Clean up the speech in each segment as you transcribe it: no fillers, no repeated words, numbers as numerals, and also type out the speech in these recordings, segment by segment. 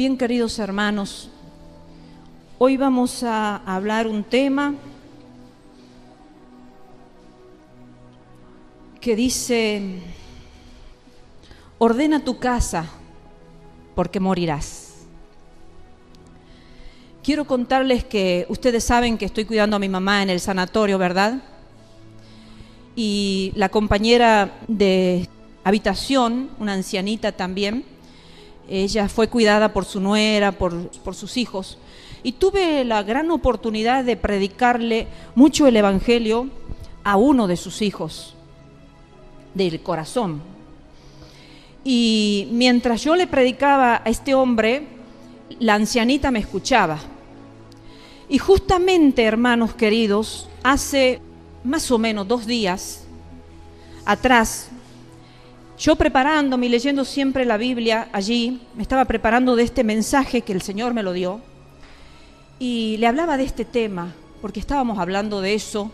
Bien, queridos hermanos, hoy vamos a hablar un tema que dice: ordena tu casa porque morirás. Quiero contarles que ustedes saben que estoy cuidando a mi mamá en el sanatorio, ¿verdad? Y la compañera de habitación, una ancianita también, ella fue cuidada por su nuera, por sus hijos. Y tuve la gran oportunidad de predicarle mucho el Evangelio a uno de sus hijos, del corazón. Y mientras yo le predicaba a este hombre, la ancianita me escuchaba. Y justamente, hermanos queridos, hace más o menos 2 días atrás, yo preparándome y leyendo siempre la Biblia allí, me estaba preparando de este mensaje que el Señor me lo dio, y le hablaba de este tema, porque estábamos hablando de eso,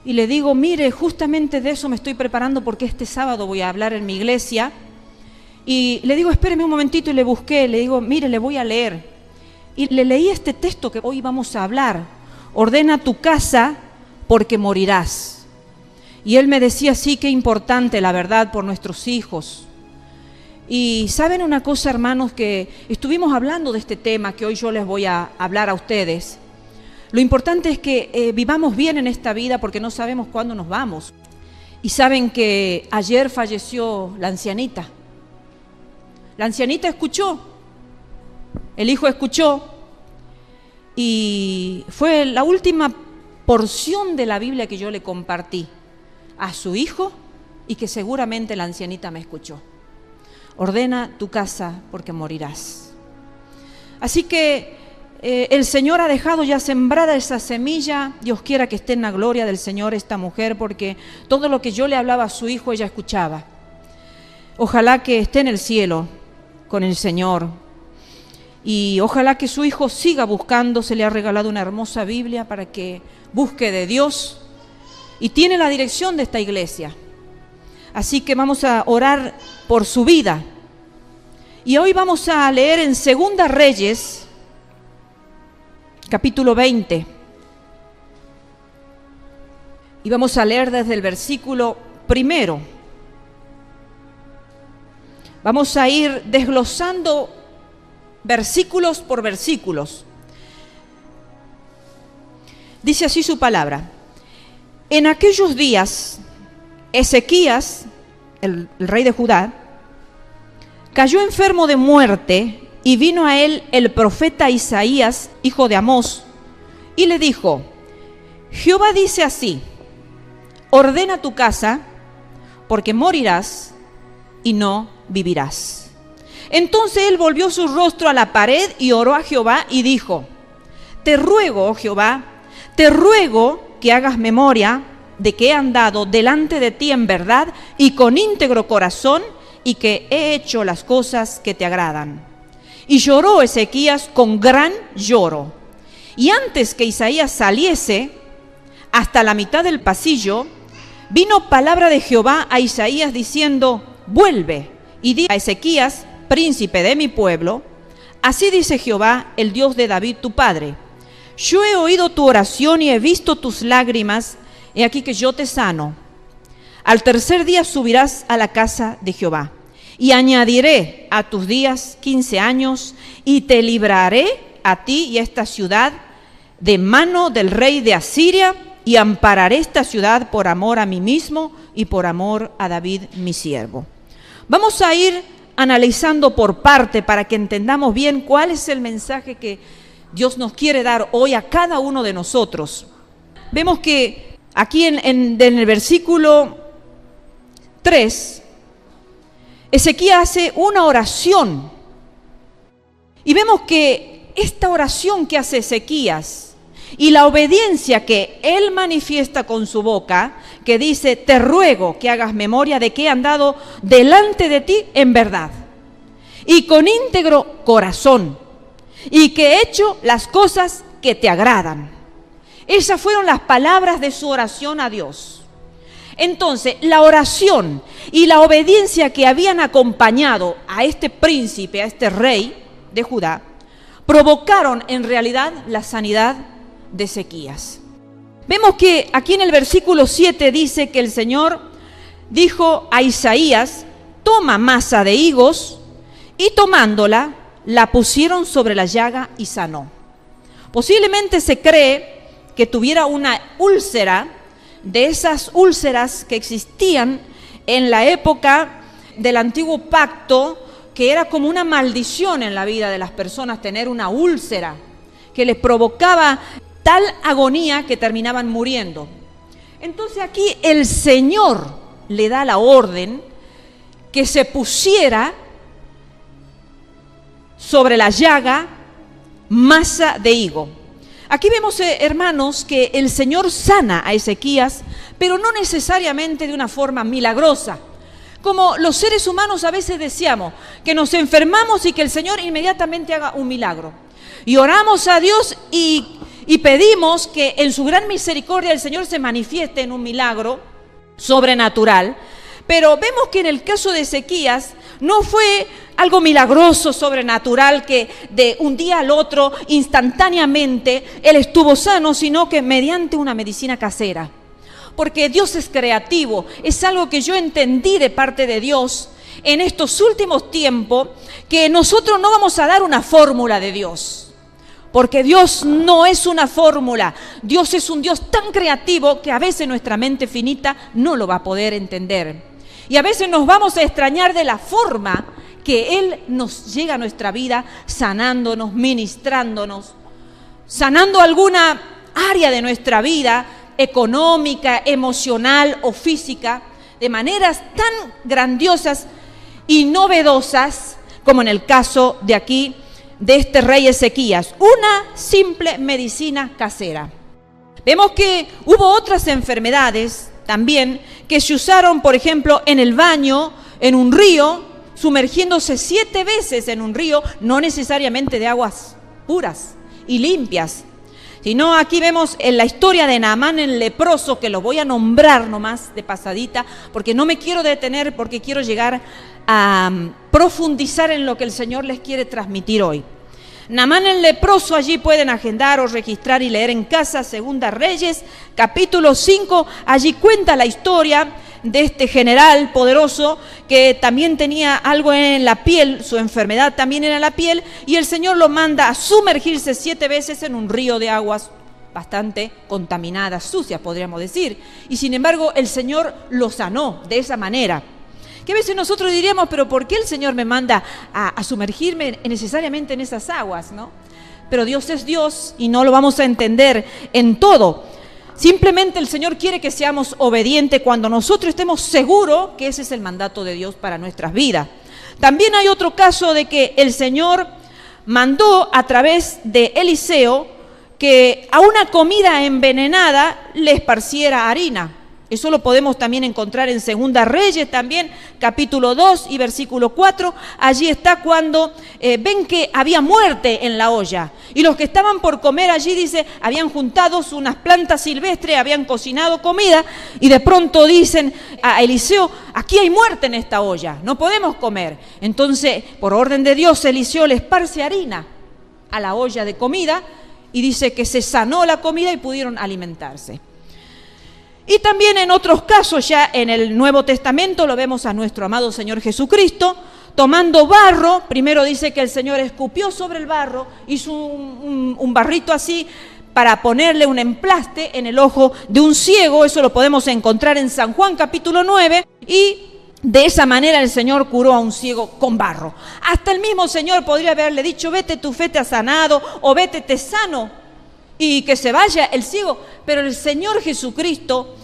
y le digo: mire, justamente de eso me estoy preparando porque este sábado voy a hablar en mi iglesia. Y le digo: espéreme un momentito, y le busqué, le digo: mire, le voy a leer. Y le leí este texto que hoy vamos a hablar: ordena tu casa porque morirás. Y él me decía: sí, qué importante, la verdad, por nuestros hijos. Y ¿saben una cosa, hermanos? Que estuvimos hablando de este tema que hoy yo les voy a hablar a ustedes. Lo importante es que vivamos bien en esta vida, porque no sabemos cuándo nos vamos. Y saben que ayer falleció la ancianita. La ancianita escuchó, el hijo escuchó, y fue la última porción de la Biblia que yo le compartí a su hijo, y que seguramente la ancianita me escuchó. Ordena tu casa porque morirás. Así que el Señor ha dejado ya sembrada esa semilla. Dios quiera que esté en la gloria del Señor esta mujer, porque todo lo que yo le hablaba a su hijo ella escuchaba. Ojalá que esté en el cielo con el Señor, y ojalá que su hijo siga buscando. Se le ha regalado una hermosa Biblia para que busque de Dios, y tiene la dirección de esta iglesia. Así que vamos a orar por su vida. Y hoy vamos a leer en 2 Reyes, capítulo 20. Y vamos a leer desde el versículo 1. Vamos a ir desglosando versículos por versículos. Dice así su palabra: en aquellos días, Ezequías, el rey de Judá, cayó enfermo de muerte, y vino a él el profeta Isaías, hijo de Amós, y le dijo: Jehová dice así: ordena tu casa, porque morirás y no vivirás. Entonces él volvió su rostro a la pared y oró a Jehová y dijo: te ruego, oh Jehová, te ruego que hagas memoria de que he andado delante de ti en verdad y con íntegro corazón, y que he hecho las cosas que te agradan. Y lloró Ezequías con gran lloro. Y antes que Isaías saliese hasta la mitad del pasillo, vino palabra de Jehová a Isaías diciendo: vuelve y di a Ezequías, príncipe de mi pueblo: así dice Jehová, el Dios de David tu padre: yo he oído tu oración y he visto tus lágrimas, he aquí que yo te sano. Al tercer día subirás a la casa de Jehová, y añadiré a tus días 15 años, y te libraré a ti y a esta ciudad de mano del rey de Asiria, y ampararé esta ciudad por amor a mí mismo y por amor a David mi siervo. Vamos a ir analizando por parte para que entendamos bien cuál es el mensaje que Dios nos quiere dar hoy a cada uno de nosotros. Vemos que aquí en el versículo 3, Ezequías hace una oración. Y vemos que esta oración que hace Ezequías y la obediencia que él manifiesta con su boca, que dice: te ruego que hagas memoria de que he andado delante de ti en verdad y con íntegro corazón, y que he hecho las cosas que te agradan. Esas fueron las palabras de su oración a Dios. Entonces, la oración y la obediencia que habían acompañado a este príncipe, a este rey, de Judá, provocaron en realidad la sanidad de Ezequías. Vemos que aquí en el versículo 7 dice que el Señor dijo a Isaías: toma masa de higos, y tomándola, la pusieron sobre la llaga y sanó. Posiblemente se cree que tuviera una úlcera, de esas úlceras que existían en la época del antiguo pacto, que era como una maldición en la vida de las personas tener una úlcera, que les provocaba tal agonía que terminaban muriendo. Entonces aquí el Señor le da la orden que se pusiera sobre la llaga masa de higo. Aquí vemos, hermanos, que el Señor sana a Ezequías, pero no necesariamente de una forma milagrosa. Como los seres humanos a veces deseamos, que nos enfermamos y que el Señor inmediatamente haga un milagro. Y oramos a Dios y pedimos que en su gran misericordia el Señor se manifieste en un milagro sobrenatural. Pero vemos que en el caso de Ezequías no fue algo milagroso, sobrenatural, que de un día al otro, instantáneamente, él estuvo sano, sino que mediante una medicina casera. Porque Dios es creativo, es algo que yo entendí de parte de Dios en estos últimos tiempos, que nosotros no vamos a dar una fórmula de Dios. Porque Dios no es una fórmula, Dios es un Dios tan creativo que a veces nuestra mente finita no lo va a poder entender. Y a veces nos vamos a extrañar de la forma que Él nos llega a nuestra vida, sanándonos, ministrándonos, sanando alguna área de nuestra vida, económica, emocional o física, de maneras tan grandiosas y novedosas como en el caso de aquí, de este rey Ezequías, una simple medicina casera. Vemos que hubo otras enfermedades también que se usaron, por ejemplo, en el baño, en un río, sumergiéndose 7 veces en un río, no necesariamente de aguas puras y limpias, sino aquí vemos en la historia de Naamán el leproso, que lo voy a nombrar nomás de pasadita, porque no me quiero detener, porque quiero llegar a profundizar en lo que el Señor les quiere transmitir hoy. Naamán el leproso, allí pueden agendar o registrar y leer en casa, Segunda Reyes, capítulo 5, allí cuenta la historia de este general poderoso que también tenía algo en la piel, su enfermedad también era la piel, y el Señor lo manda a sumergirse 7 veces en un río de aguas bastante contaminadas, sucias podríamos decir, y sin embargo el Señor lo sanó de esa manera. Que a veces nosotros diríamos, pero ¿por qué el Señor me manda a sumergirme necesariamente en esas aguas, no? Pero Dios es Dios y no lo vamos a entender en todo. Simplemente el Señor quiere que seamos obedientes cuando nosotros estemos seguros que ese es el mandato de Dios para nuestras vidas. También hay otro caso de que el Señor mandó a través de Eliseo que a una comida envenenada le esparciera harina. Eso lo podemos también encontrar en Segunda Reyes también, capítulo 2 y versículo 4. Allí está cuando ven que había muerte en la olla. Y los que estaban por comer allí, dice, habían juntado unas plantas silvestres, habían cocinado comida. Y de pronto dicen a Eliseo, aquí hay muerte en esta olla, no podemos comer. Entonces, por orden de Dios, Eliseo le esparce harina a la olla de comida. Y dice que se sanó la comida y pudieron alimentarse. Y también en otros casos, ya en el Nuevo Testamento, lo vemos a nuestro amado Señor Jesucristo, tomando barro. Primero dice que el Señor escupió sobre el barro, hizo un barrito así para ponerle un emplaste en el ojo de un ciego. Eso lo podemos encontrar en San Juan capítulo 9, y de esa manera el Señor curó a un ciego con barro. Hasta el mismo Señor podría haberle dicho, vete, tu fe te ha sanado, o vete, te sano, y que se vaya el ciego. Pero el Señor Jesucristo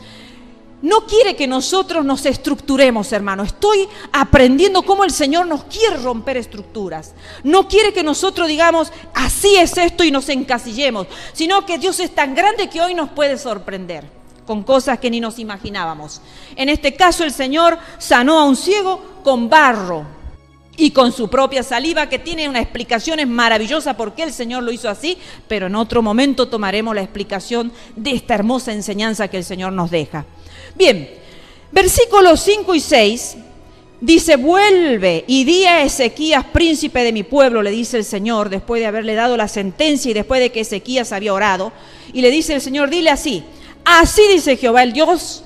no quiere que nosotros nos estructuremos, hermano. Estoy aprendiendo cómo el Señor nos quiere romper estructuras. No quiere que nosotros digamos, así es esto, y nos encasillemos, sino que Dios es tan grande que hoy nos puede sorprender con cosas que ni nos imaginábamos. En este caso el Señor sanó a un ciego con barro y con su propia saliva, que tiene una explicación maravillosa por qué el Señor lo hizo así, pero en otro momento tomaremos la explicación de esta hermosa enseñanza que el Señor nos deja. Bien, versículos 5 y 6, dice: vuelve y di a Ezequías, príncipe de mi pueblo, le dice el Señor, después de haberle dado la sentencia y después de que Ezequías había orado. Y le dice el Señor: dile así: así dice Jehová, el Dios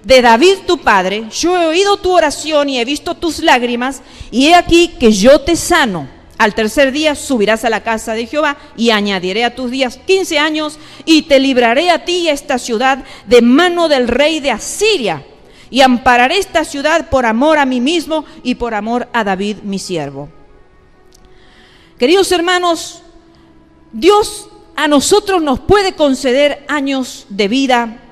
de David tu padre, yo he oído tu oración y he visto tus lágrimas, y he aquí que yo te sano. Al tercer día subirás a la casa de Jehová, y añadiré a tus días 15 años, y te libraré a ti y a esta ciudad de mano del rey de Asiria, y ampararé esta ciudad por amor a mí mismo y por amor a David mi siervo. Queridos hermanos, Dios a nosotros nos puede conceder años de vida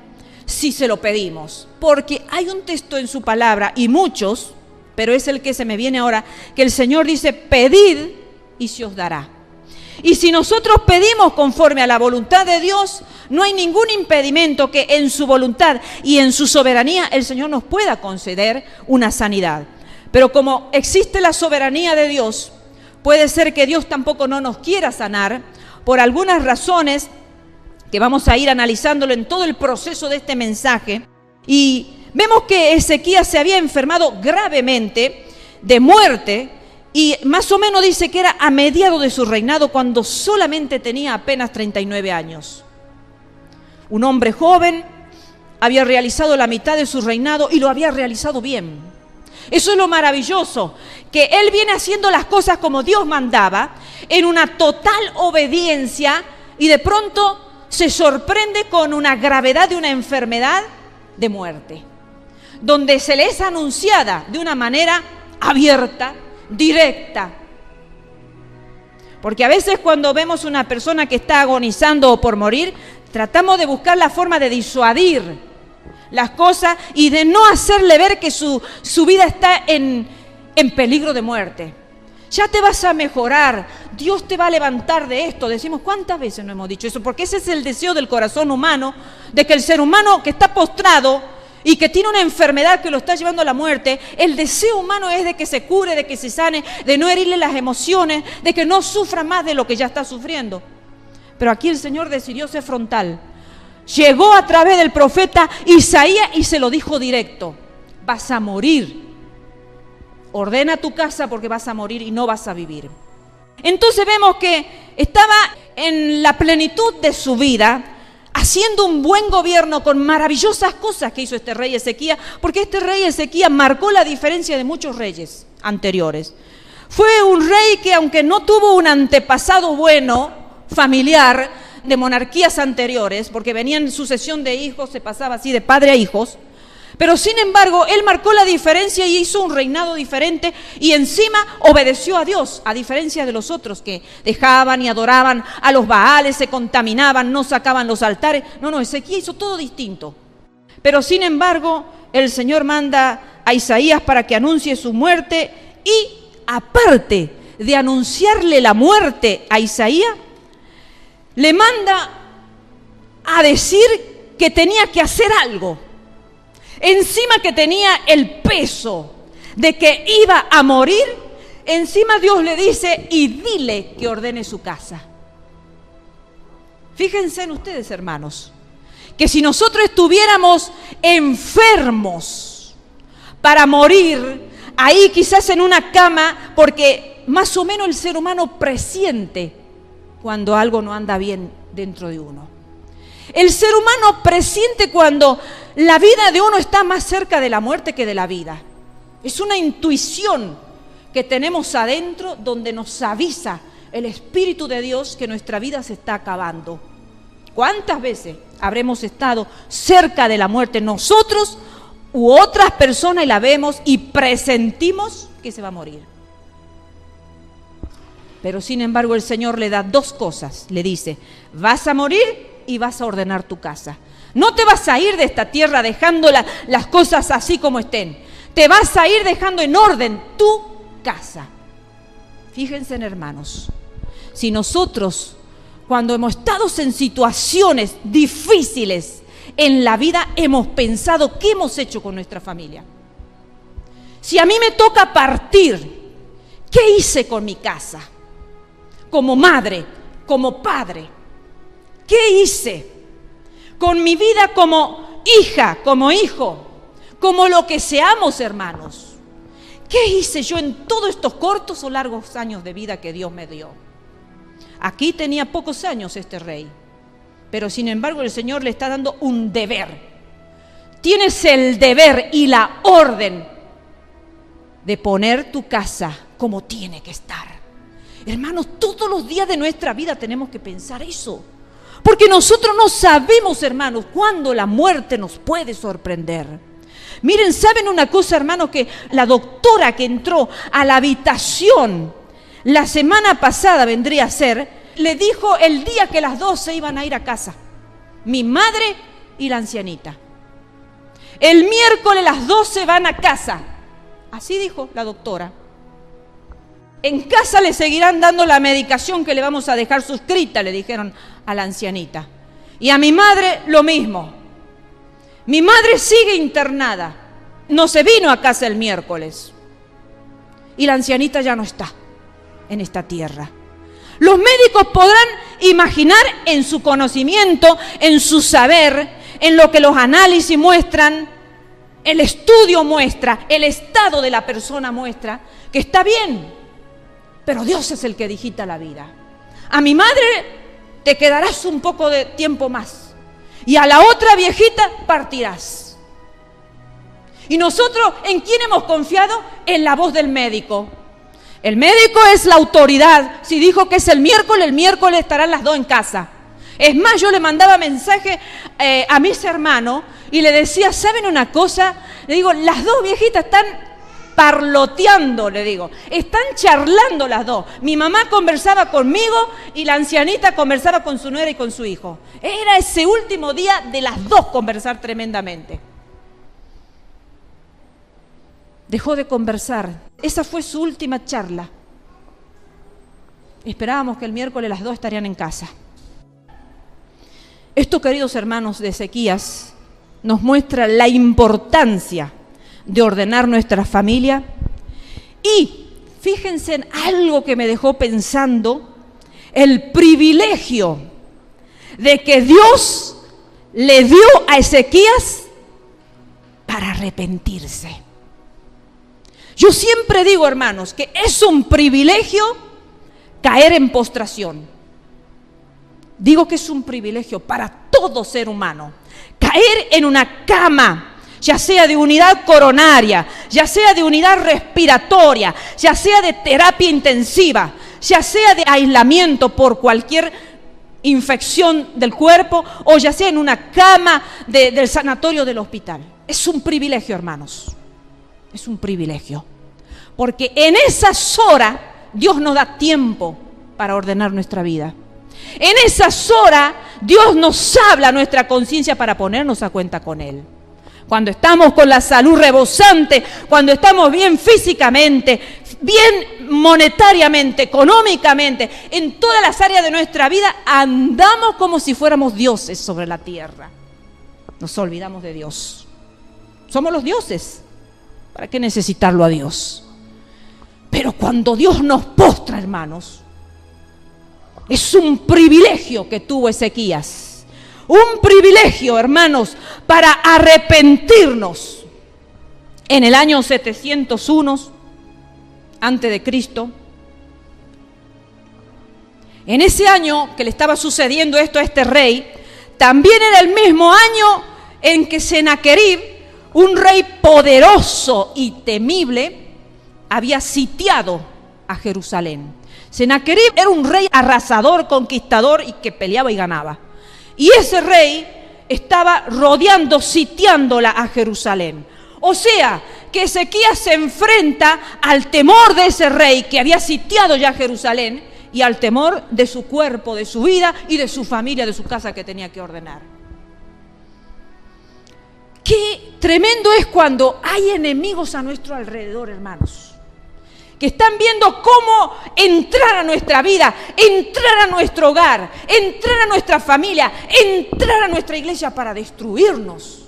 si se lo pedimos, porque hay un texto en su palabra, y muchos, pero es el que se me viene ahora, que el Señor dice: pedid y se os dará. Y si nosotros pedimos conforme a la voluntad de Dios, no hay ningún impedimento que en su voluntad y en su soberanía el Señor nos pueda conceder una sanidad. Pero como existe la soberanía de Dios, puede ser que Dios tampoco no nos quiera sanar por algunas razones que vamos a ir analizándolo en todo el proceso de este mensaje. Y vemos que Ezequías se había enfermado gravemente de muerte, y más o menos dice que era a mediados de su reinado, cuando solamente tenía apenas 39 años. Un hombre joven, había realizado la mitad de su reinado y lo había realizado bien. Eso es lo maravilloso, que él viene haciendo las cosas como Dios mandaba, en una total obediencia, y de pronto se sorprende con una gravedad de una enfermedad de muerte, donde se le es anunciada de una manera abierta, directa. Porque a veces cuando vemos una persona que está agonizando o por morir, tratamos de buscar la forma de disuadir las cosas y de no hacerle ver que su vida está en peligro de muerte. Ya te vas a mejorar, Dios te va a levantar de esto. Decimos, ¿cuántas veces no hemos dicho eso? Porque ese es el deseo del corazón humano, de que el ser humano que está postrado y que tiene una enfermedad que lo está llevando a la muerte, el deseo humano es de que se cure, de que se sane, de no herirle las emociones, de que no sufra más de lo que ya está sufriendo. Pero aquí el Señor decidió ser frontal. Llegó a través del profeta Isaías y se lo dijo directo: vas a morir. Ordena tu casa porque vas a morir y no vas a vivir. Entonces vemos que estaba en la plenitud de su vida, haciendo un buen gobierno con maravillosas cosas que hizo este rey Ezequías, porque este rey Ezequías marcó la diferencia de muchos reyes anteriores. Fue un rey que, aunque no tuvo un antepasado bueno, familiar, de monarquías anteriores, porque venía en sucesión de hijos, se pasaba así de padre a hijos, pero sin embargo, él marcó la diferencia y hizo un reinado diferente, y encima obedeció a Dios, a diferencia de los otros que dejaban y adoraban a los Baales, se contaminaban, no sacaban los altares. No, Ezequías hizo todo distinto. Pero sin embargo, el Señor manda a Isaías para que anuncie su muerte, y aparte de anunciarle la muerte a Isaías, le manda a decir que tenía que hacer algo. Encima que tenía el peso de que iba a morir, encima Dios le dice: y dile que ordene su casa. Fíjense en ustedes, hermanos, que si nosotros estuviéramos enfermos para morir, ahí quizás en una cama, porque más o menos el ser humano presiente cuando algo no anda bien dentro de uno. El ser humano presiente cuando la vida de uno está más cerca de la muerte que de la vida. Es una intuición que tenemos adentro, donde nos avisa el Espíritu de Dios que nuestra vida se está acabando. ¿Cuántas veces habremos estado cerca de la muerte nosotros u otras personas, y la vemos y presentimos que se va a morir? Pero sin embargo el Señor le da dos cosas. Le dice: vas a morir y vas a ordenar tu casa. No te vas a ir de esta tierra dejando las cosas así como estén. Te vas a ir dejando en orden tu casa. Fíjense, hermanos, si nosotros, cuando hemos estado en situaciones difíciles en la vida, hemos pensado qué hemos hecho con nuestra familia. Si a mí me toca partir, ¿qué hice con mi casa? Como madre, como padre, ¿qué hice con mi vida como hija, como hijo, como lo que seamos, hermanos? ¿Qué hice yo en todos estos cortos o largos años de vida que Dios me dio? Aquí tenía pocos años este rey, pero sin embargo el Señor le está dando un deber. Tienes el deber y la orden de poner tu casa como tiene que estar. Hermanos, todos los días de nuestra vida tenemos que pensar eso. Porque nosotros no sabemos, hermanos, cuándo la muerte nos puede sorprender. Miren, ¿saben una cosa, hermanos? Que la doctora que entró a la habitación la semana pasada, vendría a ser, le dijo el día que las dos se iban a ir a casa. Mi madre y la ancianita. El miércoles las dos se van a casa. Así dijo la doctora. En casa le seguirán dando la medicación que le vamos a dejar suscrita, le dijeron a la ancianita. Y a mi madre lo mismo. Mi madre sigue internada. No se vino a casa el miércoles. Y la ancianita ya no está en esta tierra. Los médicos podrán imaginar en su conocimiento, en su saber, en lo que los análisis muestran, el estudio muestra, el estado de la persona muestra, que está bien. Pero Dios es el que digita la vida. A mi madre te quedarás un poco de tiempo más. Y a la otra viejita partirás. Y nosotros, ¿en quién hemos confiado? En la voz del médico. El médico es la autoridad. Si dijo que es el miércoles estarán las dos en casa. Es más, yo le mandaba mensaje a mis hermanos y le decía, ¿saben una cosa? Le digo, las dos viejitas están parloteando, le digo. Están charlando las dos. Mi mamá conversaba conmigo y la ancianita conversaba con su nuera y con su hijo. Era ese último día de las dos conversar tremendamente. Dejó de conversar. Esa fue su última charla. Esperábamos que el miércoles las dos estarían en casa. Esto, queridos hermanos de Ezequías, nos muestra la importancia de ordenar nuestra familia. Y fíjense en algo que me dejó pensando, el privilegio de que Dios le dio a Ezequías para arrepentirse. Yo siempre digo, hermanos, que es un privilegio caer en postración. Digo que es un privilegio para todo ser humano. Caer en una cama, ya sea de unidad coronaria, ya sea de unidad respiratoria, ya sea de terapia intensiva, ya sea de aislamiento por cualquier infección del cuerpo, o ya sea en una cama del sanatorio del hospital. Es un privilegio, hermanos. Es un privilegio. Porque en esas horas Dios nos da tiempo para ordenar nuestra vida. En esas horas Dios nos habla a nuestra conciencia para ponernos a cuenta con Él. Cuando estamos con la salud rebosante, cuando estamos bien físicamente, bien monetariamente, económicamente, en todas las áreas de nuestra vida, andamos como si fuéramos dioses sobre la tierra. Nos olvidamos de Dios. Somos los dioses. ¿Para qué necesitarlo a Dios? Pero cuando Dios nos postra, hermanos, es un privilegio que tuvo Ezequías. Un privilegio, hermanos, para arrepentirnos. En el año 701 antes de Cristo, en ese año que le estaba sucediendo esto a este rey, también era el mismo año en que Sennacherib, un rey poderoso y temible, había sitiado a Jerusalén. Sennacherib era un rey arrasador, conquistador y que peleaba y ganaba. Y ese rey estaba rodeando, sitiándola a Jerusalén. O sea, que Ezequías se enfrenta al temor de ese rey que había sitiado ya Jerusalén y al temor de su cuerpo, de su vida y de su familia, de su casa que tenía que ordenar. Qué tremendo es cuando hay enemigos a nuestro alrededor, hermanos, que están viendo cómo entrar a nuestra vida, entrar a nuestro hogar, entrar a nuestra familia, entrar a nuestra iglesia para destruirnos.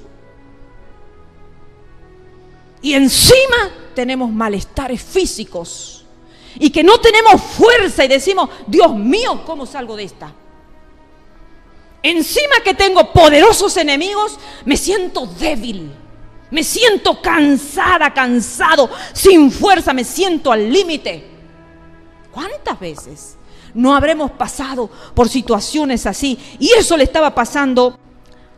Y encima tenemos malestares físicos y que no tenemos fuerza y decimos, Dios mío, ¿cómo salgo de esta? Encima que tengo poderosos enemigos, me siento débil, Me siento cansada, cansado, sin fuerza, me siento al límite. ¿Cuántas veces no habremos pasado por situaciones así? Y eso le estaba pasando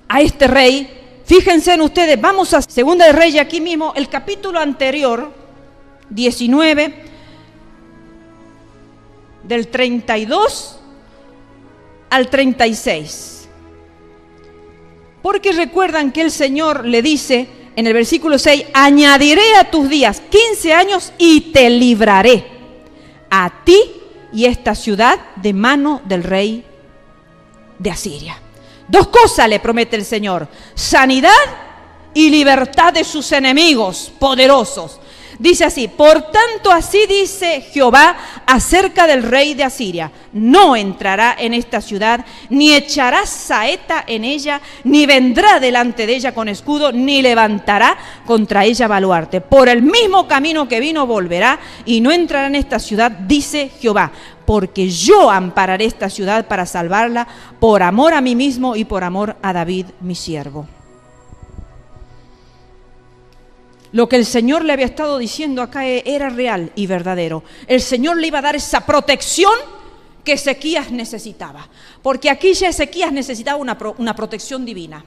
a este rey. Fíjense en ustedes, vamos a Segunda de Reyes, aquí mismo, el capítulo anterior, 19, del 32 al 36. Porque recuerdan que el Señor le dice en el versículo 6, añadiré a tus días 15 años y te libraré a ti y esta ciudad de mano del rey de Asiria. Dos cosas le promete el Señor: sanidad y libertad de sus enemigos poderosos. Dice así: por tanto así dice Jehová acerca del rey de Asiria: no entrará en esta ciudad, ni echará saeta en ella, ni vendrá delante de ella con escudo, ni levantará contra ella baluarte. Por el mismo camino que vino volverá, y no entrará en esta ciudad, dice Jehová, porque yo ampararé esta ciudad para salvarla, por amor a mí mismo y por amor a David mi siervo. Lo que el Señor le había estado diciendo acá era real y verdadero. El Señor le iba a dar esa protección que Ezequías necesitaba. Porque aquí ya Ezequías necesitaba una protección divina.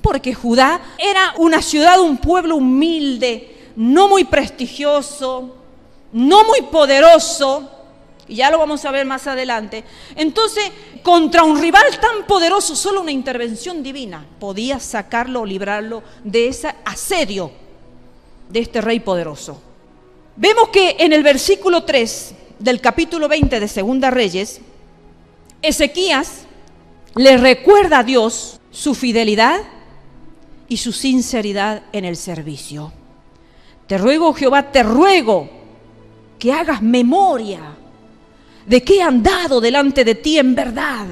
Porque Judá era una ciudad, un pueblo humilde, no muy prestigioso, no muy poderoso. Y ya lo vamos a ver más adelante. Entonces, contra un rival tan poderoso, solo una intervención divina podía sacarlo o librarlo de ese asedio de este rey poderoso. Vemos que en el versículo 3 del capítulo 20 de Segunda Reyes, Ezequías le recuerda a Dios su fidelidad y su sinceridad en el servicio. Te ruego, Jehová, te ruego que hagas memoria de que he andado delante de ti en verdad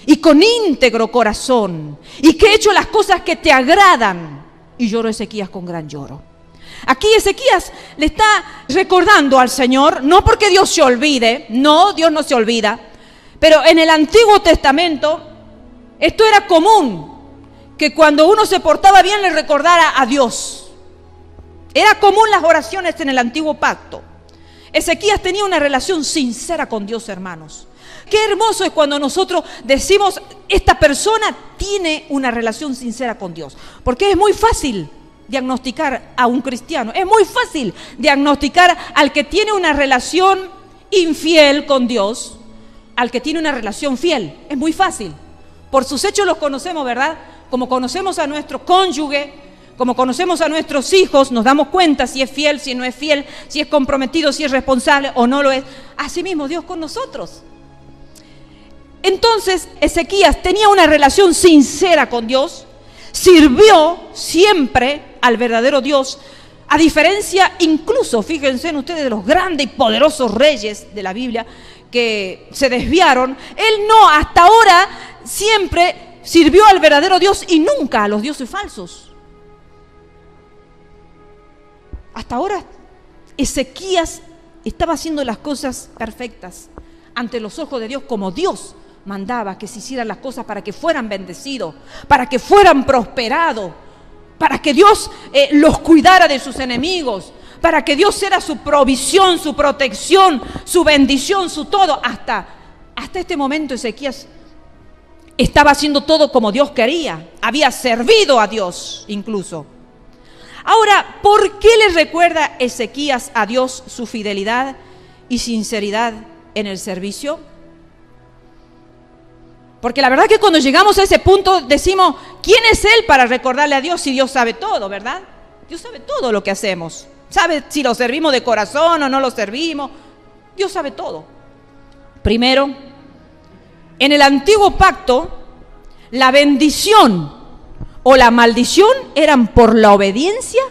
y con íntegro corazón, y que he hecho las cosas que te agradan. Y lloró Ezequías con gran lloro. Aquí Ezequías le está recordando al Señor, no porque Dios se olvide, no, Dios no se olvida, pero en el Antiguo Testamento esto era común, que cuando uno se portaba bien le recordara a Dios. Era común las oraciones en el Antiguo Pacto. Ezequías tenía una relación sincera con Dios, hermanos. Qué hermoso es cuando nosotros decimos, esta persona tiene una relación sincera con Dios, porque es muy fácil diagnosticar a un cristiano, es muy fácil diagnosticar al que tiene una relación infiel con Dios, al que tiene una relación fiel, es muy fácil. Por sus hechos los conocemos, ¿verdad? Como conocemos a nuestro cónyuge, como conocemos a nuestros hijos, nos damos cuenta si es fiel, si no es fiel, si es comprometido, si es responsable o no lo es. Asimismo Dios con nosotros. Entonces Ezequías tenía una relación sincera con Dios, sirvió siempre al verdadero Dios, a diferencia incluso, fíjense en ustedes, de los grandes y poderosos reyes de la Biblia que se desviaron. Él no, hasta ahora siempre sirvió al verdadero Dios y nunca a los dioses falsos. Hasta ahora Ezequías estaba haciendo las cosas perfectas ante los ojos de Dios, como Dios mandaba que se hicieran las cosas para que fueran bendecidos, para que fueran prosperados, para que Dios los cuidara de sus enemigos, para que Dios era su provisión, su protección, su bendición, su todo. Hasta este momento Ezequías estaba haciendo todo como Dios quería, había servido a Dios incluso. Ahora, ¿por qué le recuerda Ezequías a Dios su fidelidad y sinceridad en el servicio? Porque la verdad que cuando llegamos a ese punto decimos, ¿quién es Él para recordarle a Dios si Dios sabe todo, verdad? Dios sabe todo lo que hacemos. Sabe si lo servimos de corazón o no lo servimos. Dios sabe todo. Primero, en el antiguo pacto, la bendición o la maldición eran por la obediencia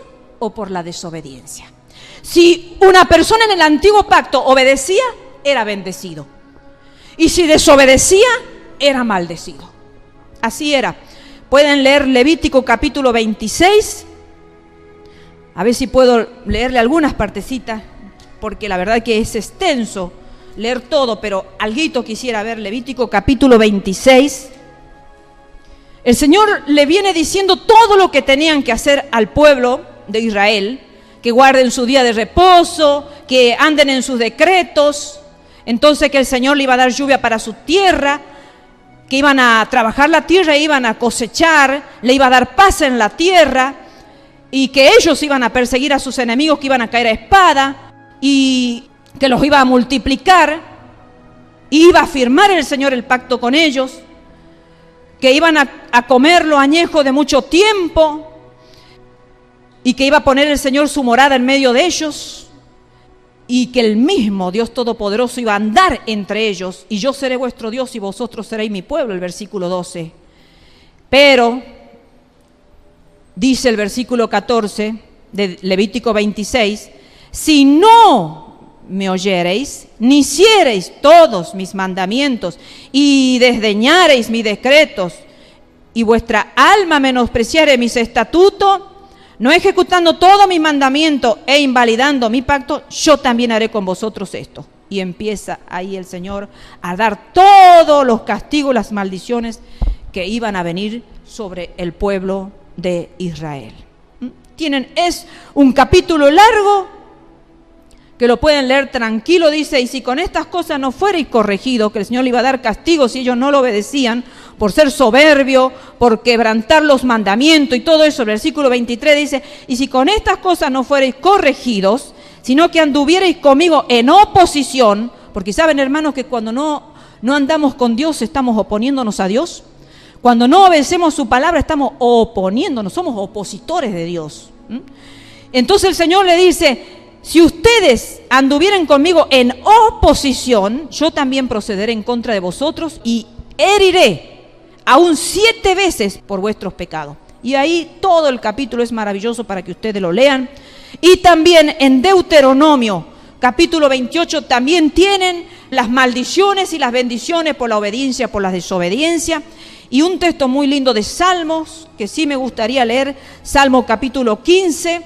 o por la desobediencia. Si una persona en el antiguo pacto obedecía, era bendecido. Y si desobedecía, era maldecido. Así era. Pueden leer Levítico capítulo 26. A ver si puedo leerle algunas partecitas, porque la verdad que es extenso leer todo, pero alguito quisiera ver. Levítico capítulo 26. el Señor le viene diciendo todo lo que tenían que hacer al pueblo de Israel, que guarden su día de reposo, que anden en sus decretos, entonces que el Señor le iba a dar lluvia para su tierra, que iban a trabajar la tierra, iban a cosechar, le iba a dar paz en la tierra, y que ellos iban a perseguir a sus enemigos, que iban a caer a espada, y que los iba a multiplicar, y iba a firmar el Señor el pacto con ellos, que iban a comer lo añejo de mucho tiempo, y que iba a poner el Señor su morada en medio de ellos, y que el mismo Dios Todopoderoso iba a andar entre ellos, y yo seré vuestro Dios y vosotros seréis mi pueblo, el versículo 12. Pero, dice el versículo 14 de Levítico 26, si no me oyereis, ni hiciereis todos mis mandamientos, y desdeñareis mis decretos, y vuestra alma menospreciare mis estatutos, no ejecutando todo mi mandamiento e invalidando mi pacto, yo también haré con vosotros esto. Y empieza ahí el Señor a dar todos los castigos, las maldiciones que iban a venir sobre el pueblo de Israel. Es un capítulo largo que lo pueden leer tranquilo, dice, y si con estas cosas no fuerais corregidos, que el Señor le iba a dar castigo si ellos no lo obedecían, por ser soberbio, por quebrantar los mandamientos y todo eso. El versículo 23 dice, y si con estas cosas no fuerais corregidos, sino que anduvierais conmigo en oposición, porque saben, hermanos, que cuando no andamos con Dios estamos oponiéndonos a Dios. Cuando no obedecemos su palabra estamos oponiéndonos, somos opositores de Dios. Entonces el Señor le dice, si ustedes anduvieran conmigo en oposición, yo también procederé en contra de vosotros y heriré aún 7 veces por vuestros pecados. Y ahí todo el capítulo es maravilloso para que ustedes lo lean. Y también en Deuteronomio, capítulo 28, también tienen las maldiciones y las bendiciones por la obediencia, por la desobediencia. Y un texto muy lindo de Salmos, que sí me gustaría leer, Salmo capítulo 15,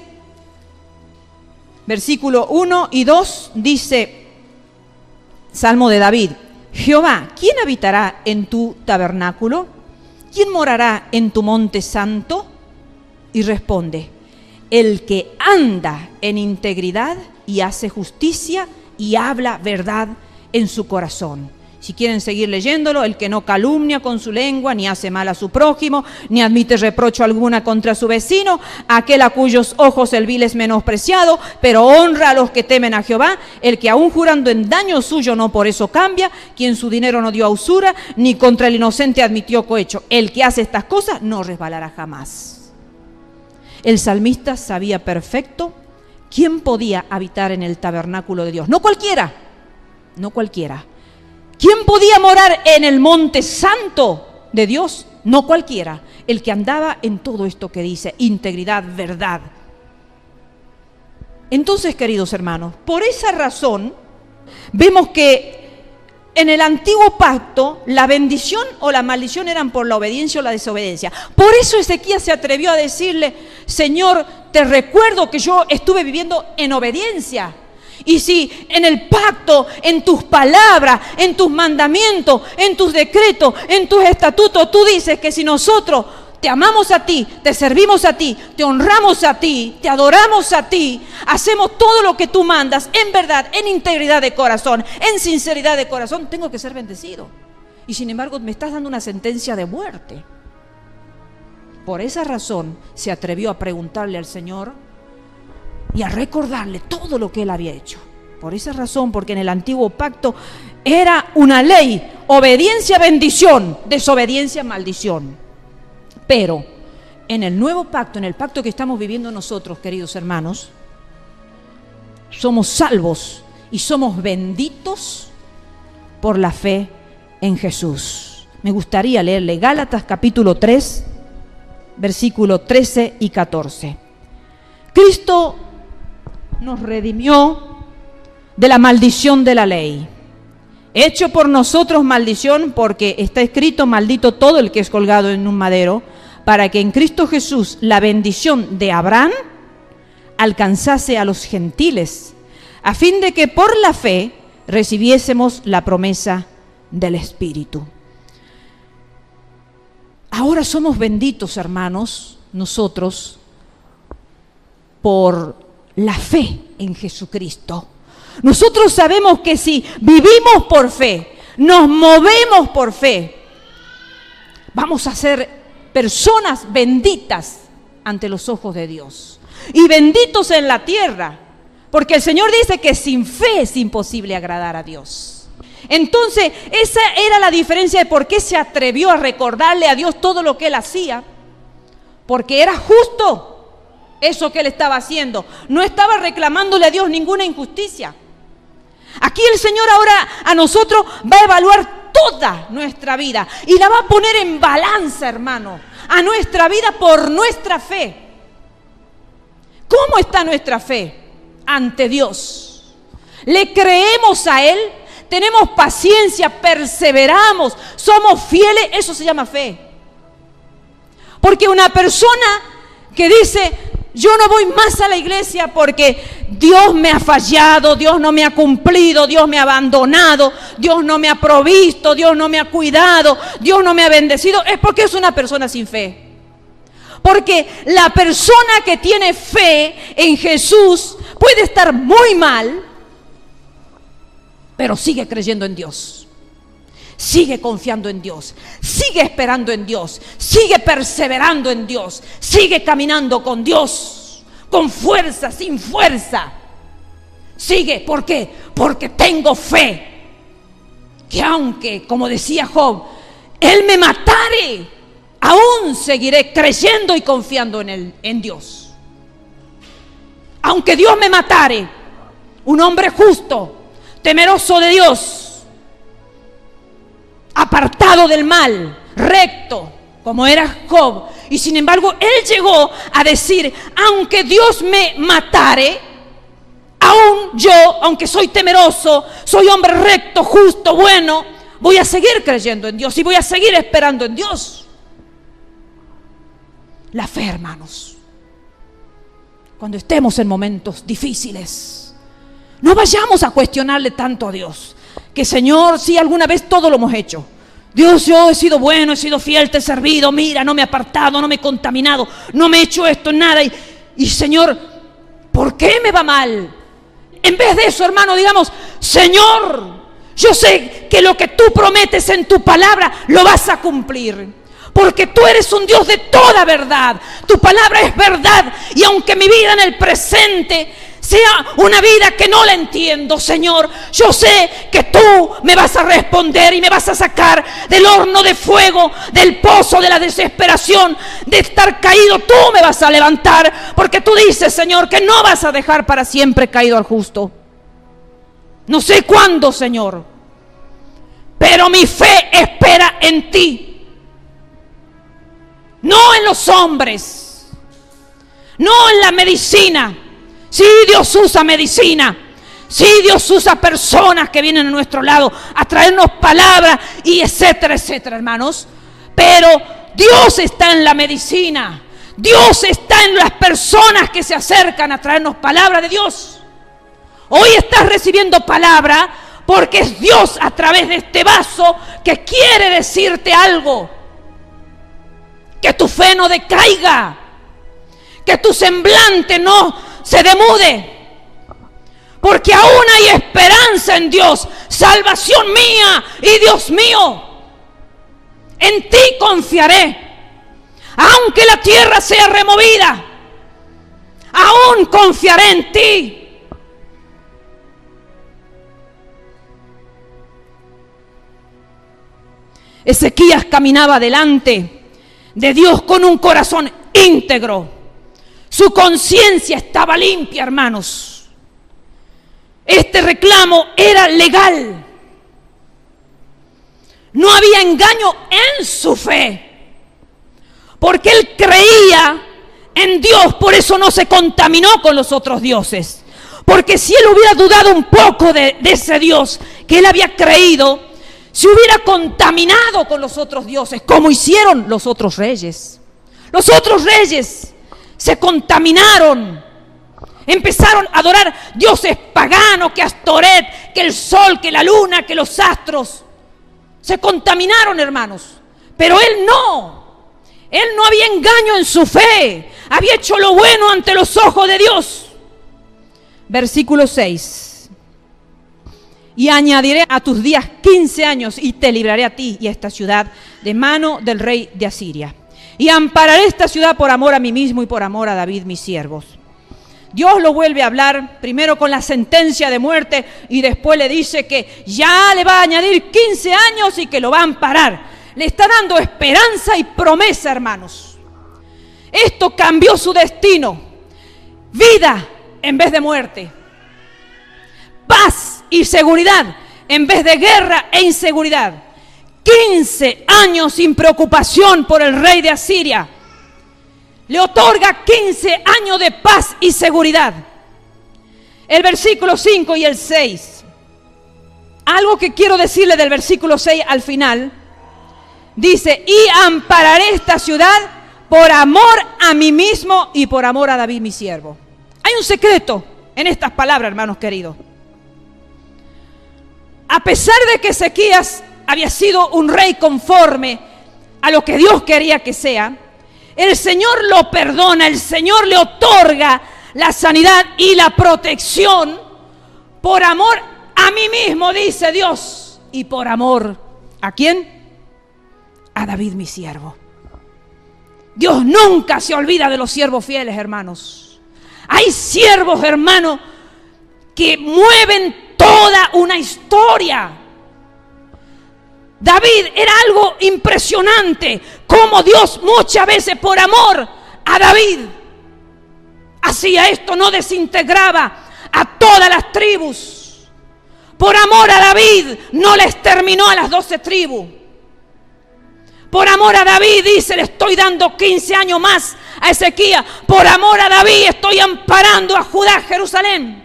versículo 1 y 2, dice, Salmo de David, Jehová, ¿quién habitará en tu tabernáculo? ¿Quién morará en tu monte santo? Y responde, el que anda en integridad y hace justicia y habla verdad en su corazón. Si quieren seguir leyéndolo, el que no calumnia con su lengua, ni hace mal a su prójimo, ni admite reprocho alguna contra su vecino, aquel a cuyos ojos el vil es menospreciado, pero honra a los que temen a Jehová, el que aún jurando en daño suyo no por eso cambia, quien su dinero no dio a usura, ni contra el inocente admitió cohecho. El que hace estas cosas no resbalará jamás. El salmista sabía perfecto quién podía habitar en el tabernáculo de Dios. No cualquiera, no cualquiera. ¿Quién podía morar en el monte santo de Dios? No cualquiera. El que andaba en todo esto que dice, integridad, verdad. Entonces, queridos hermanos, por esa razón, vemos que en el antiguo pacto, la bendición o la maldición eran por la obediencia o la desobediencia. Por eso Ezequías se atrevió a decirle, Señor, te recuerdo que yo estuve viviendo en obediencia. Y si en el pacto, en tus palabras, en tus mandamientos, en tus decretos, en tus estatutos, tú dices que si nosotros te amamos a ti, te servimos a ti, te honramos a ti, te adoramos a ti, hacemos todo lo que tú mandas, en verdad, en integridad de corazón, en sinceridad de corazón, tengo que ser bendecido. Y sin embargo me estás dando una sentencia de muerte. Por esa razón se atrevió a preguntarle al Señor y a recordarle todo lo que él había hecho. Por esa razón, porque en el antiguo pacto era una ley, obediencia, bendición, desobediencia, maldición. Pero en el nuevo pacto, en el pacto que estamos viviendo nosotros, queridos hermanos, somos salvos y somos benditos por la fe en Jesús. Me gustaría leerle Gálatas capítulo 3, versículo 13 y 14. Cristo nos redimió de la maldición de la ley, hecho por nosotros maldición, porque está escrito, maldito todo el que es colgado en un madero, para que en Cristo Jesús la bendición de Abraham alcanzase a los gentiles, a fin de que por la fe recibiésemos la promesa del Espíritu. Ahora somos benditos, hermanos, nosotros, por la fe en Jesucristo. Nosotros sabemos que si vivimos por fe, nos movemos por fe, vamos a ser personas benditas ante los ojos de Dios. Y benditos en la tierra, porque el Señor dice que sin fe es imposible agradar a Dios. Entonces, esa era la diferencia de por qué se atrevió a recordarle a Dios todo lo que él hacía. Porque era justo eso que él estaba haciendo. No estaba reclamándole a Dios ninguna injusticia. Aquí el Señor ahora a nosotros va a evaluar toda nuestra vida y la va a poner en balanza, hermano, a nuestra vida por nuestra fe. ¿Cómo está nuestra fe ante Dios? ¿Le creemos a Él? ¿Tenemos paciencia? ¿Perseveramos? ¿Somos fieles? Eso se llama fe. Porque una persona que dice: yo no voy más a la iglesia porque Dios me ha fallado, Dios no me ha cumplido, Dios me ha abandonado, Dios no me ha provisto, Dios no me ha cuidado, Dios no me ha bendecido, es porque es una persona sin fe. Porque la persona que tiene fe en Jesús puede estar muy mal, pero sigue creyendo en Dios. Sigue confiando en Dios, sigue esperando en Dios, sigue perseverando en Dios, sigue caminando con Dios, con fuerza, sin fuerza. Sigue, ¿por qué? Porque tengo fe, que aunque, como decía Job, Él me matare, aún seguiré creyendo y confiando en Él, en Dios. Aunque Dios me matare, un hombre justo, temeroso de Dios, apartado del mal, recto, como era Job. Y sin embargo, él llegó a decir: aunque Dios me matare, aún yo, aunque soy temeroso, soy hombre recto, justo, bueno, voy a seguir creyendo en Dios y voy a seguir esperando en Dios. La fe, hermanos. Cuando estemos en momentos difíciles, no vayamos a cuestionarle tanto a Dios. Que Señor, sí, alguna vez todo lo hemos hecho. Dios, yo he sido bueno, he sido fiel, te he servido, mira, no me he apartado, no me he contaminado, no me he hecho esto, nada. Y Señor, ¿por qué me va mal? En vez de eso, hermano, digamos: Señor, yo sé que lo que tú prometes en tu palabra lo vas a cumplir. Porque tú eres un Dios de toda verdad. Tu palabra es verdad. Y aunque mi vida en el presente sea una vida que no la entiendo, Señor, yo sé que tú me vas a responder y me vas a sacar del horno de fuego, del pozo de la desesperación, de estar caído. Tú me vas a levantar, porque tú dices, Señor, que no vas a dejar para siempre caído al justo. No sé cuándo, Señor, pero mi fe espera en ti, no en los hombres, no en la medicina. Sí, Dios usa medicina. Sí, Dios usa personas que vienen a nuestro lado a traernos palabras y etcétera, etcétera, hermanos. Pero Dios está en la medicina. Dios está en las personas que se acercan a traernos palabra de Dios. Hoy estás recibiendo palabra porque es Dios a través de este vaso que quiere decirte algo. Que tu fe no decaiga. Que tu semblante no se demude, porque aún hay esperanza en Dios, salvación mía y Dios mío. En ti confiaré, aunque la tierra sea removida, aún confiaré en ti. Ezequías caminaba delante de Dios con un corazón íntegro. Su conciencia estaba limpia, hermanos. Este reclamo era legal. No había engaño en su fe, porque él creía en Dios, por eso no se contaminó con los otros dioses. Porque si él hubiera dudado un poco de ese Dios que él había creído, se hubiera contaminado con los otros dioses, como hicieron los otros reyes. Los otros reyes se contaminaron, empezaron a adorar dioses paganos, que Astoret, que el sol, que la luna, que los astros. Se contaminaron, hermanos, pero él no. Él no había engaño en su fe. Había hecho lo bueno ante los ojos de Dios. Versículo 6. Y añadiré a tus días 15 años y te libraré a ti y a esta ciudad de mano del rey de Asiria. Y ampararé esta ciudad por amor a mí mismo y por amor a David, mis siervos. Dios lo vuelve a hablar, primero con la sentencia de muerte y después le dice que ya le va a añadir 15 años y que lo va a amparar. Le está dando esperanza y promesa, hermanos. Esto cambió su destino. Vida en vez de muerte. Paz y seguridad en vez de guerra e inseguridad. 15 años sin preocupación por el rey de Asiria. Le otorga 15 años de paz y seguridad. El versículo 5 y el 6. Algo que quiero decirle del versículo 6 al final. Dice, y ampararé esta ciudad por amor a mí mismo y por amor a David, mi siervo. Hay un secreto en estas palabras, hermanos queridos. A pesar de que Ezequías había sido un rey conforme a lo que Dios quería que sea, el Señor lo perdona, el Señor le otorga la sanidad y la protección por amor a mí mismo, dice Dios, y por amor, ¿a quién? A David, mi siervo. Dios nunca se olvida de los siervos fieles, hermanos. Hay siervos, hermanos, que mueven toda una historia. David era algo impresionante, como Dios muchas veces por amor a David hacía esto, no desintegraba a todas las tribus. Por amor a David no le exterminó a las 12 tribus. Por amor a David dice, le estoy dando 15 años más a Ezequías. Por amor a David estoy amparando a Judá, Jerusalén.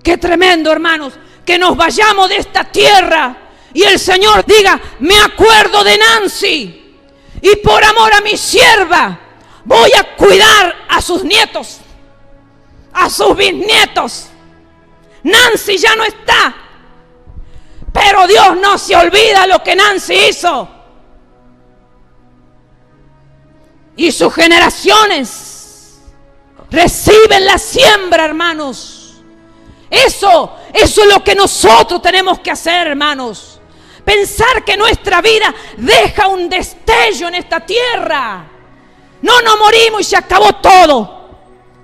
Qué tremendo, hermanos, que nos vayamos de esta tierra y el Señor diga, me acuerdo de Nancy y por amor a mi sierva voy a cuidar a sus nietos, a sus bisnietos. Nancy ya no está, pero Dios no se olvida lo que Nancy hizo. Y sus generaciones reciben la siembra, hermanos. Eso es lo que nosotros tenemos que hacer, hermanos. Pensar que nuestra vida deja un destello en esta tierra. No nos morimos y se acabó todo.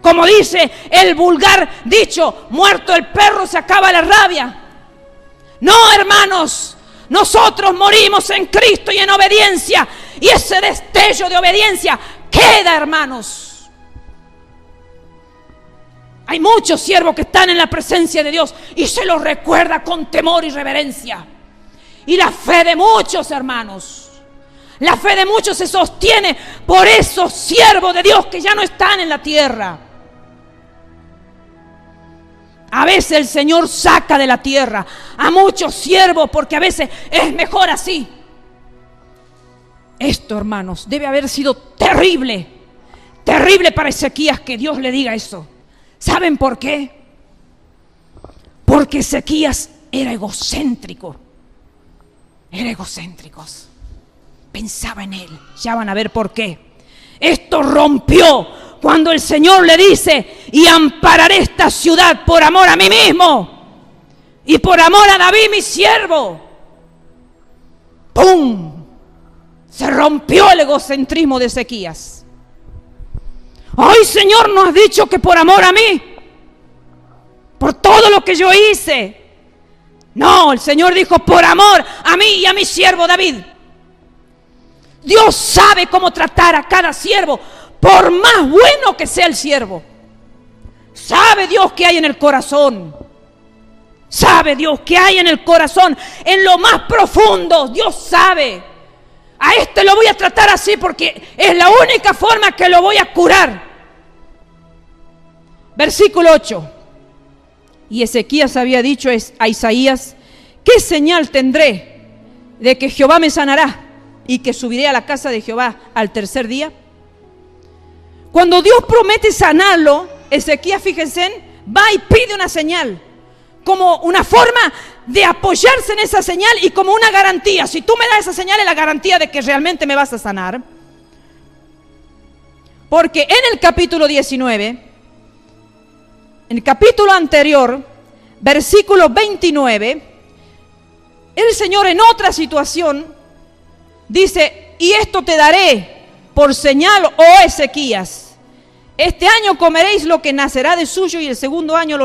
Como dice el vulgar dicho, muerto el perro se acaba la rabia. No, hermanos, nosotros morimos en Cristo y en obediencia. Y ese destello de obediencia queda, hermanos. Hay muchos siervos que están en la presencia de Dios y se los recuerda con temor y reverencia. Y la fe de muchos, hermanos, la fe de muchos se sostiene por esos siervos de Dios que ya no están en la tierra. A veces el Señor saca de la tierra a muchos siervos porque a veces es mejor así. Esto, hermanos, debe haber sido terrible, terrible para Ezequías que Dios le diga eso. ¿Saben por qué? Porque Ezequías era egocéntrico. Era egocéntrico. Pensaba en él. Ya van a ver por qué. Esto rompió cuando el Señor le dice, y ampararé esta ciudad por amor a mí mismo y por amor a David, mi siervo. ¡Pum! Se rompió el egocentrismo de Ezequías. ¡Ay, Señor, no has dicho que por amor a mí! Por todo lo que yo hice. No, el Señor dijo, por amor a mí y a mi siervo David. Dios sabe cómo tratar a cada siervo, por más bueno que sea el siervo. Sabe Dios qué hay en el corazón. Sabe Dios qué hay en el corazón, en lo más profundo. Dios sabe. A este lo voy a tratar así porque es la única forma que lo voy a curar. Versículo 8. Y Ezequías había dicho a Isaías, ¿qué señal tendré de que Jehová me sanará y que subiré a la casa de Jehová al tercer día? Cuando Dios promete sanarlo, Ezequías, fíjense, va y pide una señal, como una forma de apoyarse en esa señal y como una garantía. Si tú me das esa señal, es la garantía de que realmente me vas a sanar. Porque en el capítulo 19, en el capítulo anterior, versículo 29, el Señor en otra situación dice: y esto te daré por señal, oh Ezequías. Este año comeréis lo que nacerá de suyo, y el segundo año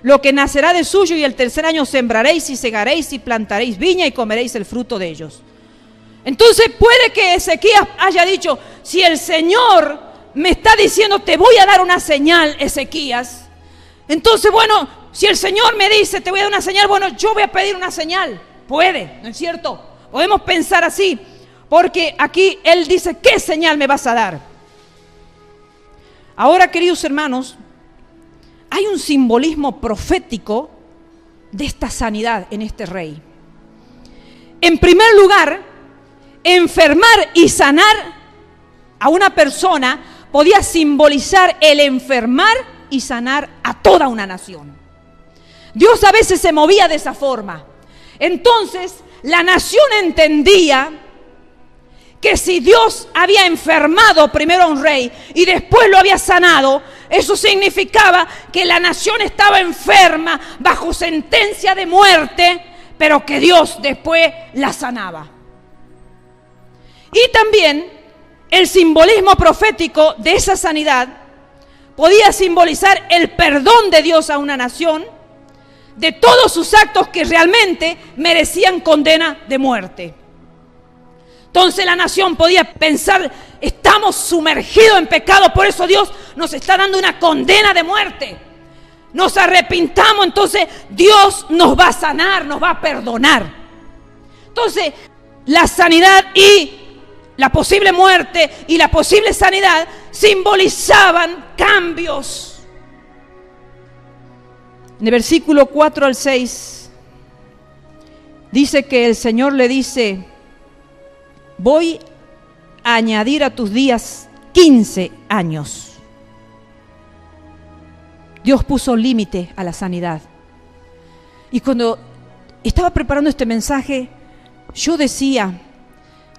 lo que nacerá de suyo, y el tercer año sembraréis y segaréis y plantaréis viña y comeréis el fruto de ellos. Entonces puede que Ezequías haya dicho: si el Señor me está diciendo te voy a dar una señal, Ezequías, entonces bueno, si el Señor me dice te voy a dar una señal, bueno, yo voy a pedir una señal. Puede, ¿no es cierto? Podemos pensar así, porque aquí Él dice: ¿qué señal me vas a dar? Ahora, queridos hermanos, hay un simbolismo profético de esta sanidad en este rey. En primer lugar, enfermar y sanar a una persona podía simbolizar el enfermar y sanar a toda una nación. Dios a veces se movía de esa forma. Entonces, la nación entendía que si Dios había enfermado primero a un rey y después lo había sanado, eso significaba que la nación estaba enferma, bajo sentencia de muerte, pero que Dios después la sanaba. Y también el simbolismo profético de esa sanidad podía simbolizar el perdón de Dios a una nación de todos sus actos que realmente merecían condena de muerte. Entonces la nación podía pensar: estamos sumergidos en pecado, por eso Dios nos está dando una condena de muerte. Nos arrepintamos, entonces Dios nos va a sanar, nos va a perdonar. Entonces la sanidad y la posible muerte y la posible sanidad simbolizaban cambios. En el versículo 4 al 6 dice que el Señor le dice: voy a añadir a tus días 15 años. Dios puso límite a la sanidad. Y cuando estaba preparando este mensaje, yo decía: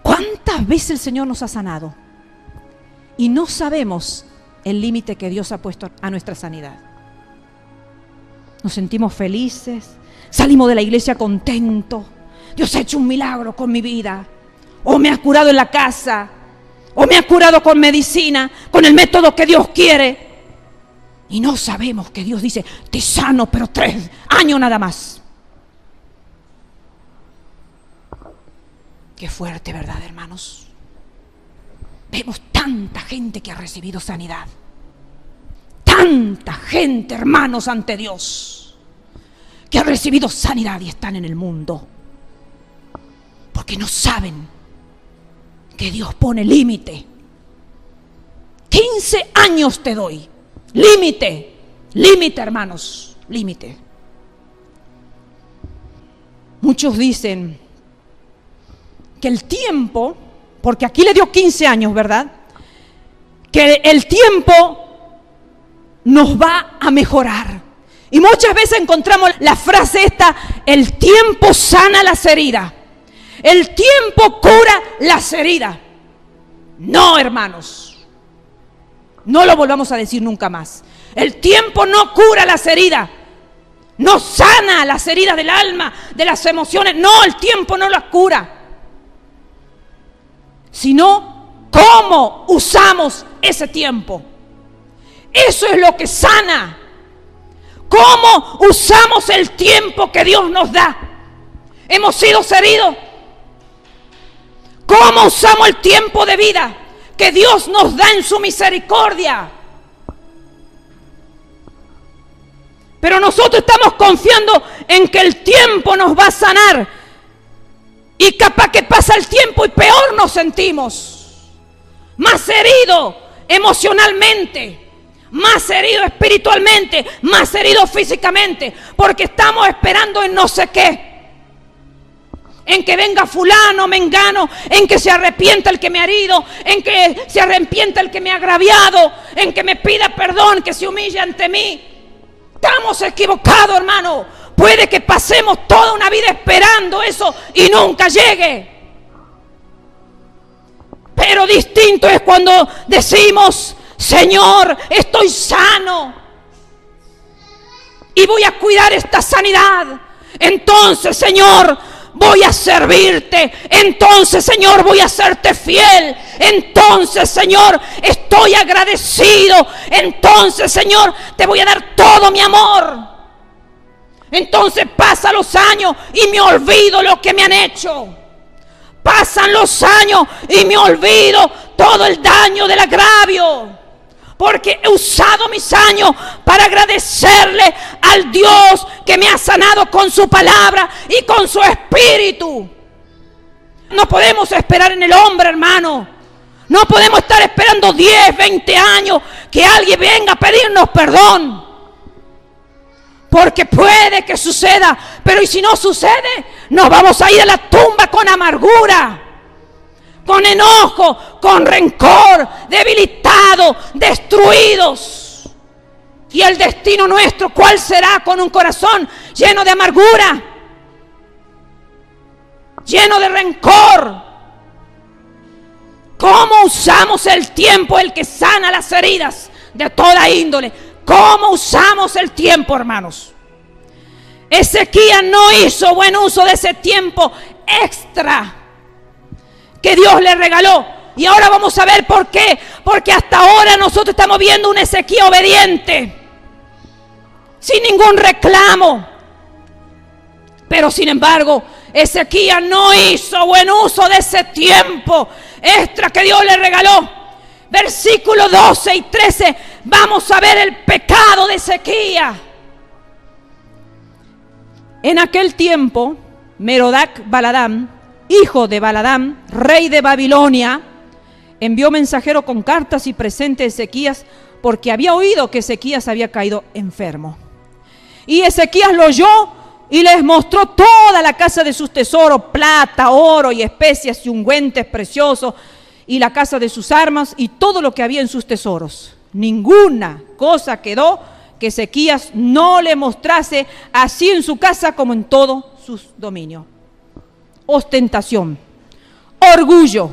¿cuántas veces el Señor nos ha sanado? Y no sabemos el límite que Dios ha puesto a nuestra sanidad. Nos sentimos felices, salimos de la iglesia contentos. Dios ha hecho un milagro con mi vida. O me ha curado en la casa, o me ha curado con medicina, con el método que Dios quiere. Y no sabemos que Dios dice: te sano, pero 3 años nada más. Qué fuerte, ¿verdad, hermanos? Vemos tanta gente que ha recibido sanidad. Tanta gente, hermanos, ante Dios, que ha recibido sanidad y están en el mundo. Porque no saben que Dios pone límite. 15 años te doy. Límite, límite, hermanos, límite. Muchos dicen que el tiempo, porque aquí le dio 15 años, ¿verdad? Que el tiempo nos va a mejorar. Y muchas veces encontramos la frase esta: el tiempo sana las heridas. El tiempo cura las heridas. No, hermanos, no lo volvamos a decir nunca más. El tiempo no cura las heridas, no sana las heridas del alma, de las emociones. No, el tiempo no las cura. Sino cómo usamos ese tiempo. Eso es lo que sana. ¿Cómo usamos el tiempo que Dios nos da? Hemos sido heridos. ¿Cómo usamos el tiempo de vida que Dios nos da en su misericordia? Pero nosotros estamos confiando en que el tiempo nos va a sanar. Y capaz que pasa el tiempo y peor nos sentimos. Más heridos emocionalmente, más herido espiritualmente, más herido físicamente, porque estamos esperando en no sé qué. En que venga fulano, mengano, en que se arrepienta el que me ha herido, en que se arrepienta el que me ha agraviado, en que me pida perdón, que se humille ante mí. Estamos equivocados, hermano, Puede que pasemos toda una vida esperando eso y nunca llegue. Pero distinto es cuando decimos: Señor, estoy sano y voy a cuidar esta sanidad. Entonces, Señor, voy a servirte. Entonces, Señor, voy a serte fiel. Entonces, Señor, estoy agradecido. Entonces, Señor, te voy a dar todo mi amor. Entonces pasan los años y me olvido lo que me han hecho. Pasan los años y me olvido todo el daño del agravio. Porque he usado mis años para agradecerle al Dios que me ha sanado con su palabra y con su espíritu. No podemos esperar en el hombre, hermano. No podemos estar esperando 10, 20 años que alguien venga a pedirnos perdón. Porque puede que suceda, pero ¿y si no sucede? Nos vamos a ir a la tumba con amargura, con enojo, con rencor, debilitados, destruidos. Y el destino nuestro, ¿cuál será? Con un corazón lleno de amargura, lleno de rencor. ¿Cómo usamos el tiempo, el que sana las heridas de toda índole? ¿Cómo usamos el tiempo, hermanos? Ezequías no hizo buen uso de ese tiempo extra que Dios le regaló. Y ahora vamos a ver por qué. Porque hasta ahora nosotros estamos viendo un Ezequías obediente, sin ningún reclamo. Pero sin embargo, Ezequías no hizo buen uso de ese tiempo extra que Dios le regaló. Versículos 12 y 13, vamos a ver el pecado de Ezequías. En aquel tiempo, Merodac Baladán, hijo de Baladán, rey de Babilonia, envió mensajero con cartas y presentes a Ezequías, porque había oído que Ezequías había caído enfermo. Y Ezequías lo oyó y les mostró toda la casa de sus tesoros, plata, oro y especias y ungüentes preciosos, y la casa de sus armas y todo lo que había en sus tesoros. Ninguna cosa quedó que Ezequías no le mostrase, así en su casa como en todo su dominio. Ostentación, orgullo,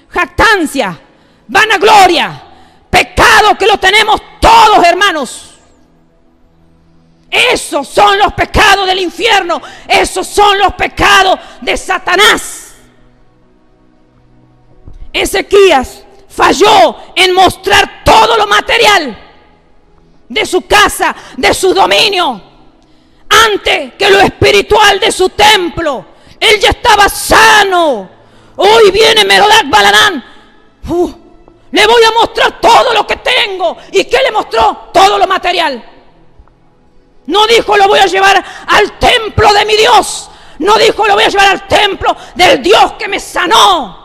jactancia, vanagloria, pecado que lo tenemos todos, hermanos. Esos son los pecados del infierno, esos son los pecados de Satanás. Ezequías falló en mostrar todo lo material de su casa, de su dominio, antes que lo espiritual de su templo. Él ya estaba sano. Hoy viene Merodac Baladán. Le voy a mostrar todo lo que tengo. ¿Y qué le mostró? Todo lo material. No dijo: lo voy a llevar al templo de mi Dios. No dijo: lo voy a llevar al templo del Dios que me sanó,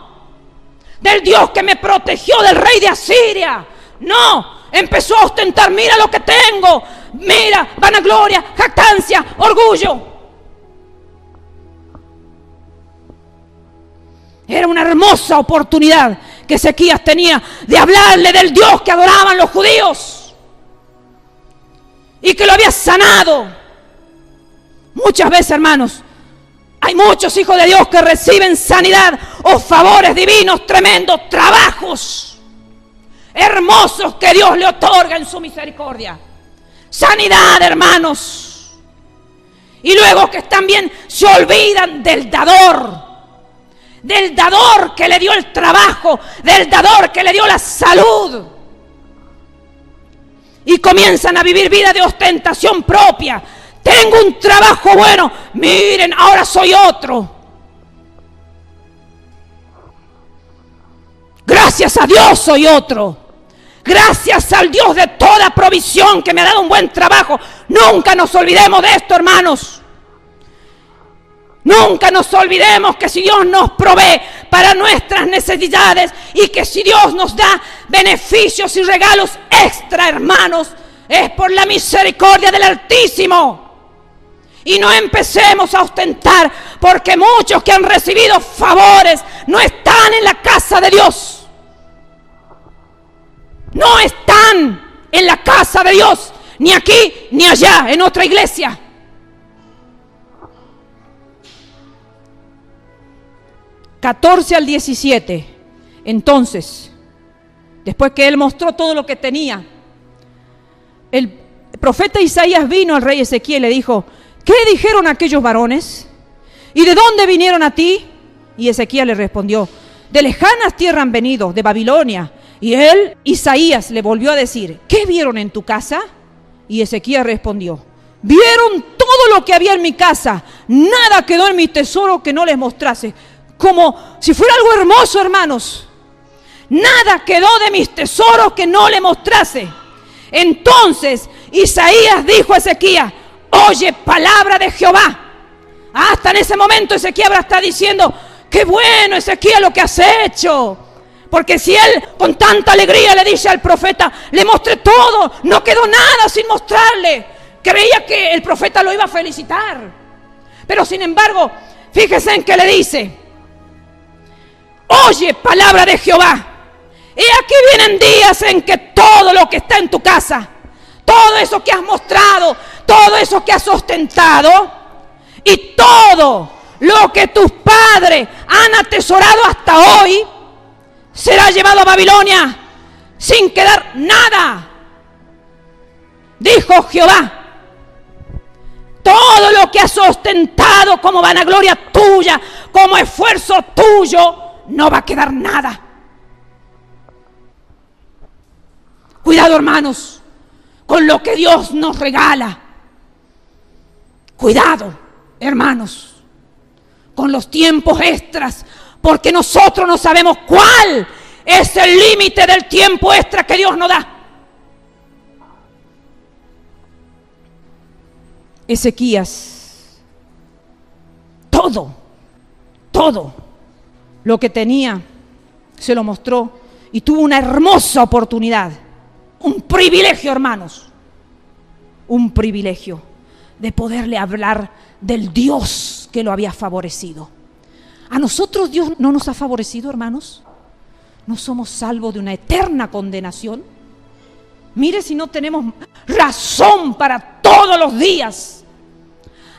del Dios que me protegió del rey de Asiria. No, empezó a ostentar: mira lo que tengo, mira, vanagloria, jactancia, orgullo. Era una hermosa oportunidad que Ezequías tenía de hablarle del Dios que adoraban los judíos y que lo había sanado. Muchas veces, hermanos, hay muchos hijos de Dios que reciben sanidad o favores divinos, tremendos trabajos hermosos que Dios le otorga en su misericordia. Sanidad, hermanos. Y luego que también se olvidan del dador que le dio el trabajo, del dador que le dio la salud. Y comienzan a vivir vida de ostentación propia. Tengo un trabajo bueno, miren, ahora soy otro. Gracias a Dios soy otro. Gracias al Dios de toda provisión que me ha dado un buen trabajo. Nunca nos olvidemos de esto, hermanos. Nunca nos olvidemos que si Dios nos provee para nuestras necesidades y que si Dios nos da beneficios y regalos extra, hermanos, es por la misericordia del Altísimo. Y no empecemos a ostentar, porque muchos que han recibido favores no están en la casa de Dios. No están en la casa de Dios, ni aquí ni allá, en otra iglesia. 14 al 17. Entonces, después que él mostró todo lo que tenía, el profeta Isaías vino al rey Ezequiel y le dijo: ¿qué dijeron aquellos varones? ¿Y de dónde vinieron a ti? Y Ezequiel le respondió: de lejanas tierras han venido, de Babilonia. Y él, Isaías, le volvió a decir: ¿qué vieron en tu casa? Y Ezequiel respondió: vieron todo lo que había en mi casa, nada quedó en mi tesoro que no les mostrase. Como si fuera algo hermoso, hermanos. Nada quedó de mis tesoros que no le mostrase. Entonces Isaías dijo a Ezequiel: oye palabra de Jehová. Hasta en ese momento Ezequiel está diciendo: qué bueno, Ezequiel, lo que has hecho. Porque si él con tanta alegría le dice al profeta: le mostré todo, no quedó nada sin mostrarle, creía que el profeta lo iba a felicitar. Pero sin embargo, fíjese en que le dice: oye palabra de Jehová. Y aquí vienen días en que todo lo que está en tu casa, todo eso que has mostrado, todo eso que has ostentado y todo lo que tus padres han atesorado hasta hoy, será llevado a Babilonia sin quedar nada, dijo Jehová. Todo lo que has ostentado como vanagloria tuya, como esfuerzo tuyo, no va a quedar nada. Cuidado, hermanos, con lo que Dios nos regala. Cuidado, hermanos, con los tiempos extras, porque nosotros no sabemos cuál es el límite del tiempo extra que Dios nos da. Ezequías, todo lo que tenía se lo mostró y tuvo una hermosa oportunidad, un privilegio, hermanos, un privilegio de poderle hablar del Dios que lo había favorecido. ¿A nosotros Dios no nos ha favorecido, hermanos? ¿No somos salvos de una eterna condenación? Mire si no tenemos razón para todos los días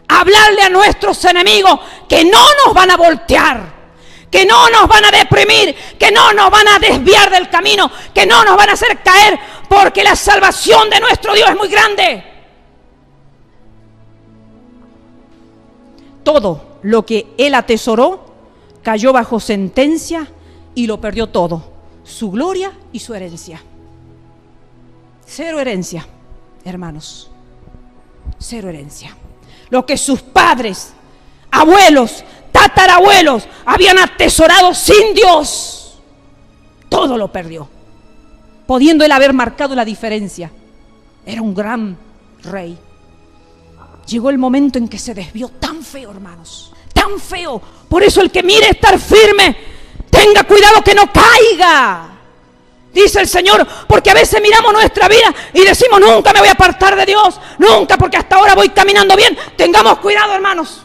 hablarle a nuestros enemigos que no nos van a voltear, que no nos van a deprimir, que no nos van a desviar del camino, que no nos van a hacer caer, porque la salvación de nuestro Dios es muy grande. Todo lo que él atesoró cayó bajo sentencia y lo perdió todo, su gloria y su herencia. Cero herencia, hermanos, cero herencia. Lo que sus padres, abuelos, tatarabuelos habían atesorado sin Dios, todo lo perdió, pudiendo él haber marcado la diferencia. Era un gran rey. Llegó el momento en que se desvió tan feo, hermanos, tan feo. Por eso el que mire estar firme, tenga cuidado que no caiga, dice el Señor, porque a veces miramos nuestra vida y decimos: nunca me voy a apartar de Dios, nunca, porque hasta ahora voy caminando bien. Tengamos cuidado, hermanos.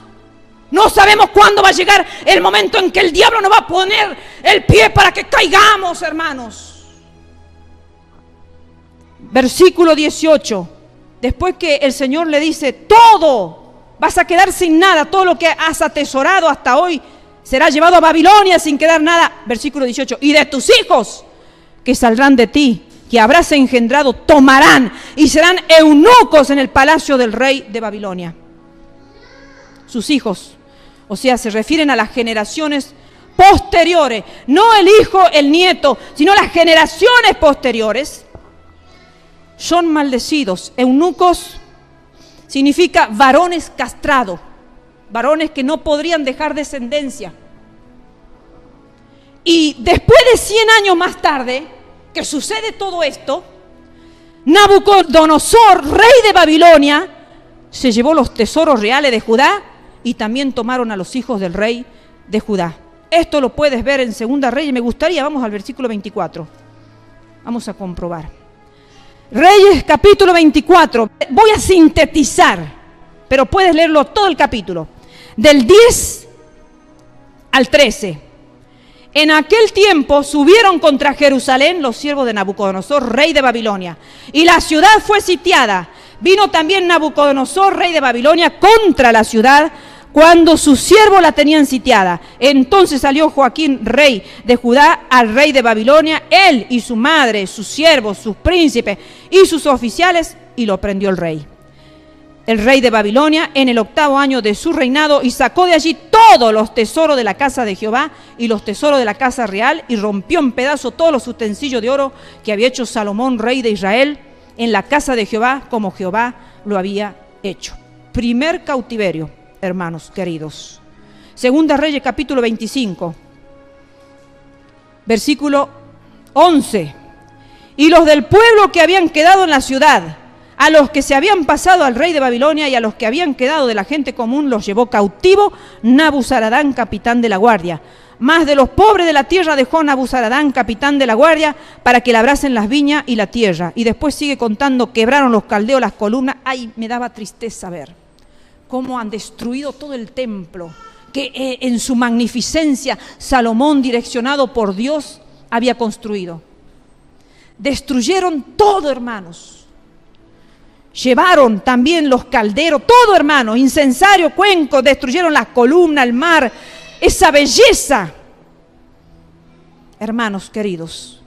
No sabemos cuándo va a llegar el momento en que el diablo nos va a poner el pie para que caigamos, hermanos. Versículo 18. Después que el Señor le dice: todo, vas a quedar sin nada, todo lo que has atesorado hasta hoy será llevado a Babilonia sin quedar nada. Versículo 18. Y de tus hijos que saldrán de ti, que habrás engendrado, tomarán y serán eunucos en el palacio del rey de Babilonia. Sus hijos, o sea, se refieren a las generaciones posteriores, no el hijo, el nieto, sino las generaciones posteriores, son maldecidos. Eunucos significa varones castrados, varones que no podrían dejar descendencia. Y después de 100 años más tarde, que sucede todo esto, Nabucodonosor, rey de Babilonia, se llevó los tesoros reales de Judá y también tomaron a los hijos del rey de Judá. Esto lo puedes ver en Segunda Reyes. Me gustaría, vamos al versículo 24. Vamos a comprobar. Reyes capítulo 24. Voy a sintetizar, pero puedes leerlo todo el capítulo. Del 10 al 13. En aquel tiempo subieron contra Jerusalén los siervos de Nabucodonosor, rey de Babilonia, y la ciudad fue sitiada. Vino también Nabucodonosor, rey de Babilonia, contra la ciudad, cuando sus siervos la tenían sitiada. Entonces salió Joaquín, rey de Judá, al rey de Babilonia, él y su madre, sus siervos, sus príncipes y sus oficiales, y lo prendió el rey de Babilonia, en el 8º año de su reinado, y sacó de allí todos los tesoros de la casa de Jehová y los tesoros de la casa real, y rompió en pedazos todos los utensilios de oro que había hecho Salomón, rey de Israel, en la casa de Jehová, como Jehová lo había hecho. Primer cautiverio, hermanos queridos. Segunda Reyes, capítulo 25, versículo 11. Y los del pueblo que habían quedado en la ciudad, a los que se habían pasado al rey de Babilonia y a los que habían quedado de la gente común, los llevó cautivo Nabuzaradán, capitán de la guardia. Mas de los pobres de la tierra dejó Nabuzaradán, capitán de la guardia, para que labrasen las viñas y la tierra. Y después sigue contando, quebraron los caldeos las columnas. Ay, me daba tristeza ver cómo han destruido todo el templo, que en su magnificencia Salomón, direccionado por Dios, había construido. Destruyeron todo, hermanos. Llevaron también los calderos, todo, hermanos, incensario, cuencos, destruyeron las columnas, el mar, esa belleza. Hermanos queridos,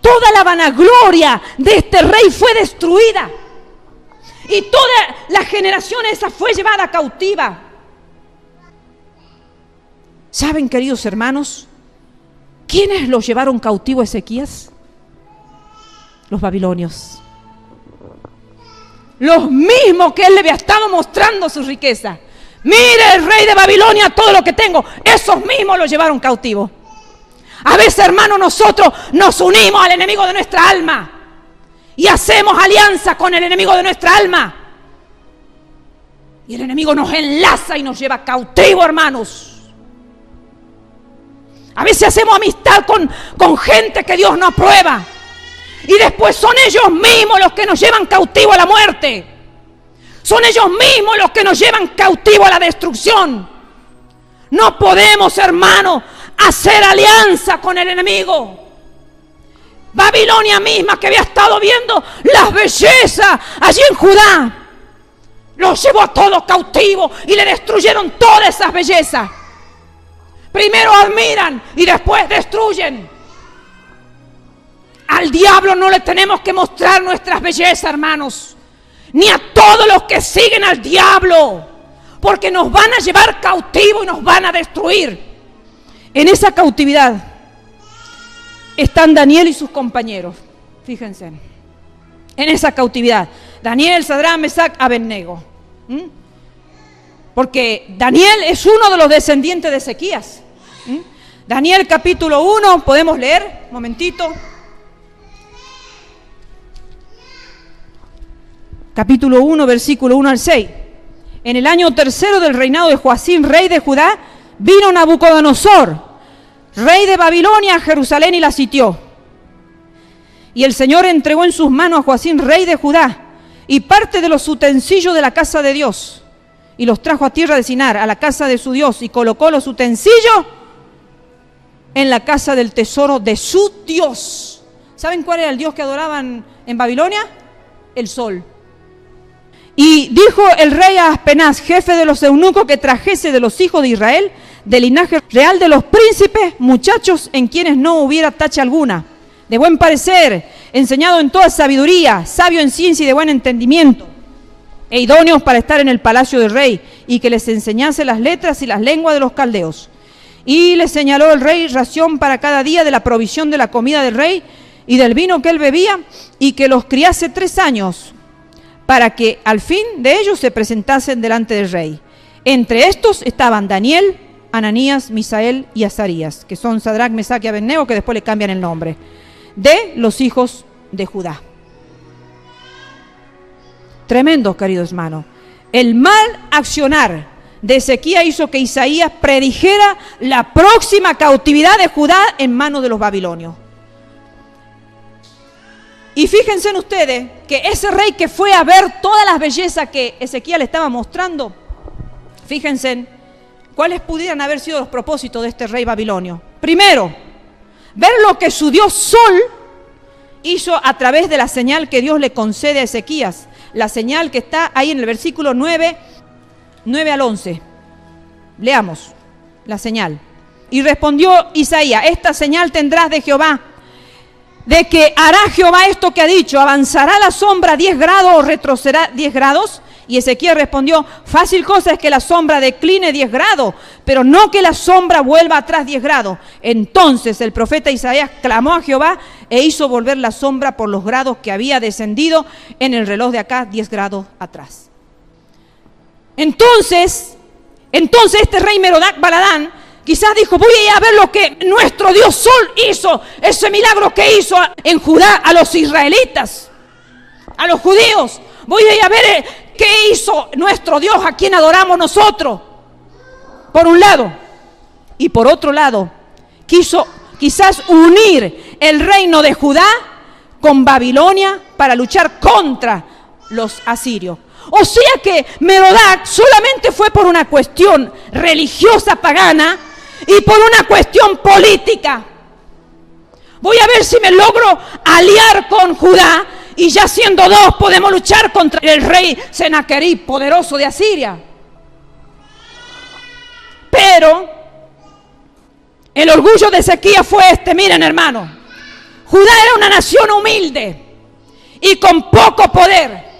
toda la vanagloria de este rey fue destruida y toda la generación esa fue llevada cautiva. ¿Saben, queridos hermanos, quiénes lo llevaron cautivo a Ezequías? Los babilonios. Los mismos que él le había estado mostrando su riqueza. Mire, el rey de Babilonia, todo lo que tengo. Esos mismos lo llevaron cautivo. A veces, hermanos, nosotros nos unimos al enemigo de nuestra alma y hacemos alianza con el enemigo de nuestra alma. Y el enemigo nos enlaza y nos lleva cautivo, hermanos. A veces hacemos amistad con gente que Dios no aprueba. Y después son ellos mismos los que nos llevan cautivo a la muerte. Son ellos mismos los que nos llevan cautivo a la destrucción. No podemos, hermano, hacer alianza con el enemigo. Babilonia misma, que había estado viendo las bellezas allí en Judá, los llevó a todos cautivos y le destruyeron todas esas bellezas. Primero admiran y después destruyen. Al diablo no le tenemos que mostrar nuestras bellezas, hermanos, ni a todos los que siguen al diablo, porque nos van a llevar cautivo y nos van a destruir. En esa cautividad están Daniel y sus compañeros. Fíjense, en esa cautividad, Daniel, Sadrach, Mesach, Abednego. Porque Daniel es uno de los descendientes de Ezequías. Daniel capítulo 1, podemos leer, un momentito. Capítulo 1, versículo 1 al 6. En el año 3 del reinado de Joacim, rey de Judá, vino Nabucodonosor, rey de Babilonia, a Jerusalén y la sitió. Y el Señor entregó en sus manos a Joacim, rey de Judá, y parte de los utensilios de la casa de Dios, y los trajo a tierra de Sinar, a la casa de su Dios, y colocó los utensilios en la casa del tesoro de su Dios. ¿Saben cuál era el Dios que adoraban en Babilonia? El sol. Y dijo el rey a Aspenaz, jefe de los eunucos, que trajese de los hijos de Israel, del linaje real de los príncipes, muchachos en quienes no hubiera tacha alguna, de buen parecer, enseñado en toda sabiduría, sabio en ciencia y de buen entendimiento, e idóneos para estar en el palacio del rey, y que les enseñase las letras y las lenguas de los caldeos. Y les señaló el rey ración para cada día de la provisión de la comida del rey y del vino que él bebía, y que los criase 3 años, para que al fin de ellos se presentasen delante del rey. Entre estos estaban Daniel, Ananías, Misael y Azarías, que son Sadrach, Mesach y Abednego, que después le cambian el nombre, de los hijos de Judá. Tremendo, queridos hermanos. El mal accionar de Ezequías hizo que Isaías predijera la próxima cautividad de Judá en manos de los babilonios. Y fíjense en ustedes que ese rey que fue a ver todas las bellezas que Ezequías le estaba mostrando, fíjense cuáles pudieran haber sido los propósitos de este rey babilonio. Primero, ver lo que su Dios Sol hizo a través de la señal que Dios le concede a Ezequías. La señal que está ahí en el versículo 9 9 al 11. Leamos la señal. Y respondió Isaías: esta señal tendrás de Jehová, de que hará Jehová esto que ha dicho: avanzará la sombra 10 grados o retrocederá 10 grados. Y Ezequiel respondió: fácil cosa es que la sombra decline 10 grados, pero no que la sombra vuelva atrás 10 grados. Entonces el profeta Isaías clamó a Jehová e hizo volver la sombra por los grados que había descendido en el reloj de acá 10 grados atrás. Entonces este rey Merodach-Baladán quizás dijo: voy a ir a ver lo que nuestro Dios Sol hizo, ese milagro que hizo en Judá a los israelitas, a los judíos. Voy a ir a ver qué hizo nuestro Dios, a quien adoramos nosotros, por un lado. Y por otro lado, quiso quizás unir el reino de Judá con Babilonia para luchar contra los asirios. O sea que Merodach solamente fue por una cuestión religiosa pagana y por una cuestión política. Voy a ver si me logro aliar con Judá y ya siendo dos podemos luchar contra el rey Senaquerib, poderoso de Asiria. Pero el orgullo de Ezequías fue miren hermano, Judá era una nación humilde y con poco poder.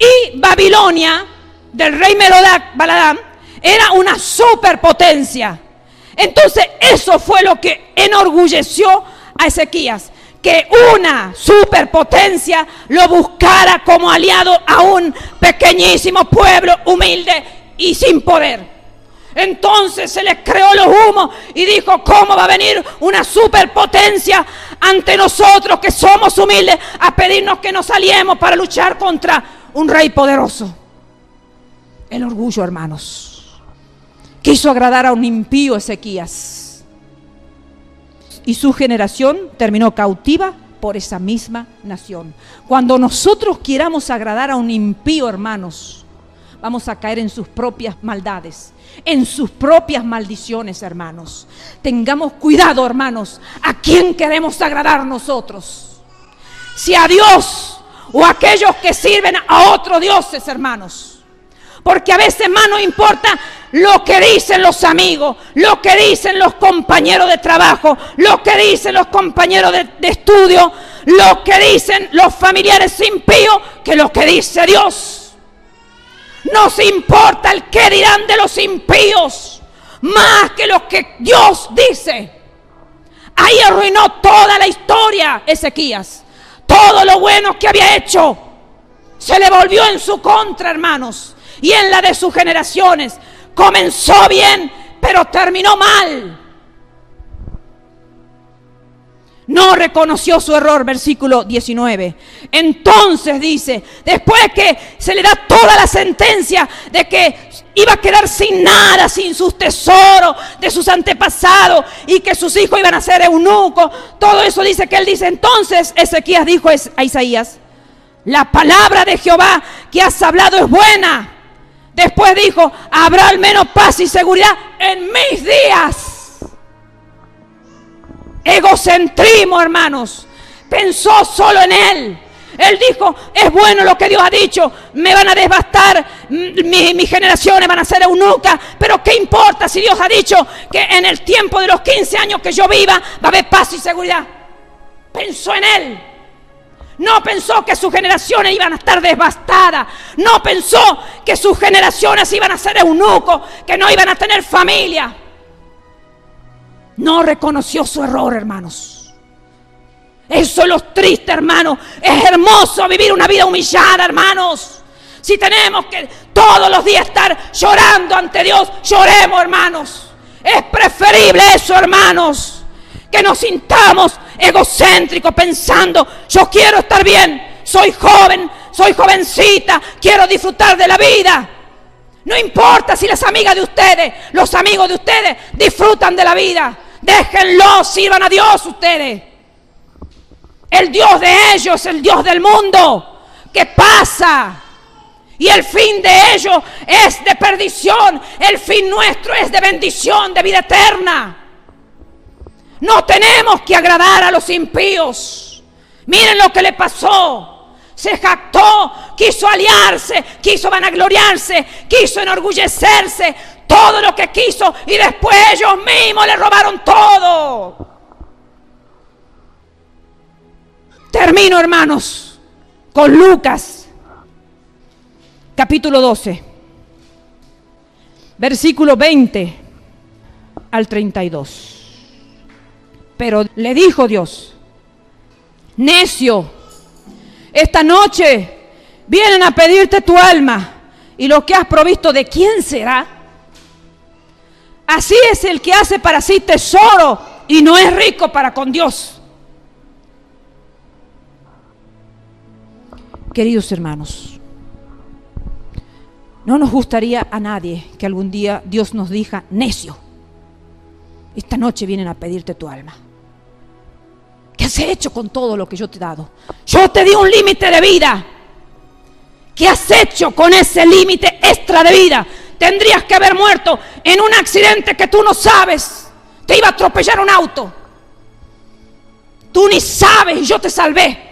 Y Babilonia, del rey Merodach-Baladán, era una superpotencia. Entonces eso fue lo que enorgulleció a Ezequías, que una superpotencia lo buscara como aliado a un pequeñísimo pueblo humilde y sin poder. Entonces se les creó los humos y dijo: ¿cómo va a venir una superpotencia ante nosotros que somos humildes a pedirnos que nos aliemos para luchar contra un rey poderoso? El orgullo, hermanos. Quiso agradar a un impío Ezequías. Y su generación terminó cautiva por esa misma nación. Cuando nosotros queramos agradar a un impío, hermanos, vamos a caer en sus propias maldades, en sus propias maldiciones, hermanos. Tengamos cuidado, hermanos, a quién queremos agradar nosotros. Si a Dios o a aquellos que sirven a otros dioses, hermanos. Porque a veces más no importa lo que dicen los amigos, lo que dicen los compañeros de trabajo, lo que dicen los compañeros de estudio, lo que dicen los familiares impíos, que lo que dice Dios. Nos importa el qué dirán de los impíos, más que lo que Dios dice. Ahí arruinó toda la historia Ezequías. Todo lo bueno que había hecho se le volvió en su contra, hermanos. Y en la de sus generaciones. Comenzó bien, pero terminó mal. No reconoció su error, versículo 19. Entonces dice, después que se le da toda la sentencia de que iba a quedar sin nada, sin sus tesoros de sus antepasados y que sus hijos iban a ser eunucos, todo eso dice que él dice, entonces Ezequías dijo a Isaías: la palabra de Jehová que has hablado es buena. Después dijo: habrá al menos paz y seguridad en mis días. Egocentrismo, hermanos. Pensó solo en él. Él dijo: es bueno lo que Dios ha dicho. Me van a devastar, mis generaciones van a ser eunucas. Pero ¿qué importa si Dios ha dicho que en el tiempo de los 15 años que yo viva va a haber paz y seguridad? Pensó en él. No pensó que sus generaciones iban a estar devastadas. No pensó que sus generaciones iban a ser eunucos, que no iban a tener familia. No reconoció su error, hermanos. Eso es lo triste, hermanos. Es hermoso vivir una vida humillada, hermanos. Si tenemos que todos los días estar llorando ante Dios, lloremos, hermanos. Es preferible eso, hermanos, que nos sintamos egocéntricos pensando: yo quiero estar bien, soy joven, soy jovencita, quiero disfrutar de la vida. No importa si las amigas de ustedes, los amigos de ustedes disfrutan de la vida. Déjenlo, sirvan a Dios ustedes. El Dios de ellos es el Dios del mundo, que pasa. Y el fin de ellos es de perdición. El fin nuestro es de bendición, de vida eterna. No tenemos que agradar a los impíos. Miren lo que le pasó. se jactó, quiso aliarse, quiso vanagloriarse, quiso enorgullecerse, todo lo que quiso, y después ellos mismos le robaron todo. Termino, hermanos, con Lucas, capítulo 12, versículo 20 al 32. Pero le dijo Dios: necio, esta noche vienen a pedirte tu alma, y lo que has provisto, ¿de quién será? Así es el que hace para sí tesoro y no es rico para con Dios. Queridos hermanos, no nos gustaría a nadie que algún día Dios nos diga: necio, esta noche vienen a pedirte tu alma. ¿Qué has hecho con todo lo que yo te he dado? Yo te di un límite de vida. ¿Qué has hecho con ese límite extra de vida? Tendrías que haber muerto en un accidente que tú no sabes. Te iba a atropellar un auto. Tú ni sabes y yo te salvé.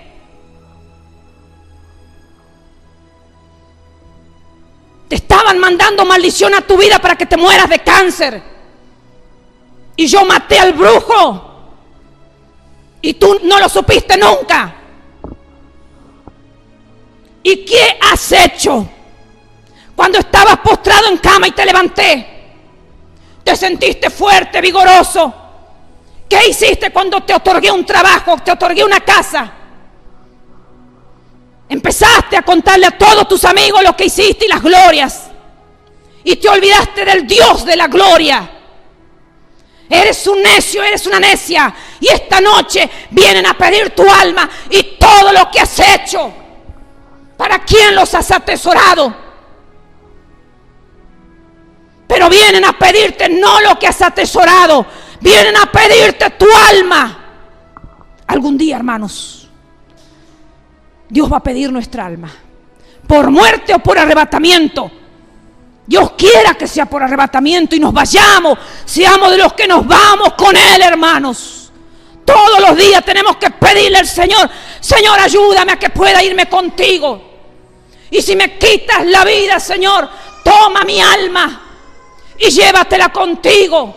Te estaban mandando maldición a tu vida para que te mueras de cáncer. Y yo maté al brujo. Y tú no lo supiste nunca. ¿Y qué has hecho? Cuando estabas postrado en cama y te levanté, te sentiste fuerte, vigoroso. ¿Qué hiciste cuando te otorgué un trabajo, te otorgué una casa? Empezaste a contarle a todos tus amigos lo que hiciste y las glorias. Y te olvidaste del Dios de la gloria. Eres un necio, eres una necia. Y esta noche vienen a pedir tu alma y todo lo que has hecho. ¿Para quién los has atesorado? Pero vienen a pedirte no lo que has atesorado, vienen a pedirte tu alma. Algún día, hermanos, Dios va a pedir nuestra alma, por muerte o por arrebatamiento. Dios quiera que sea por arrebatamiento y nos vayamos, seamos de los que nos vamos con Él, hermanos. Todos los días tenemos que pedirle al Señor: Señor, ayúdame a que pueda irme contigo. Y si me quitas la vida, Señor, toma mi alma y llévatela contigo.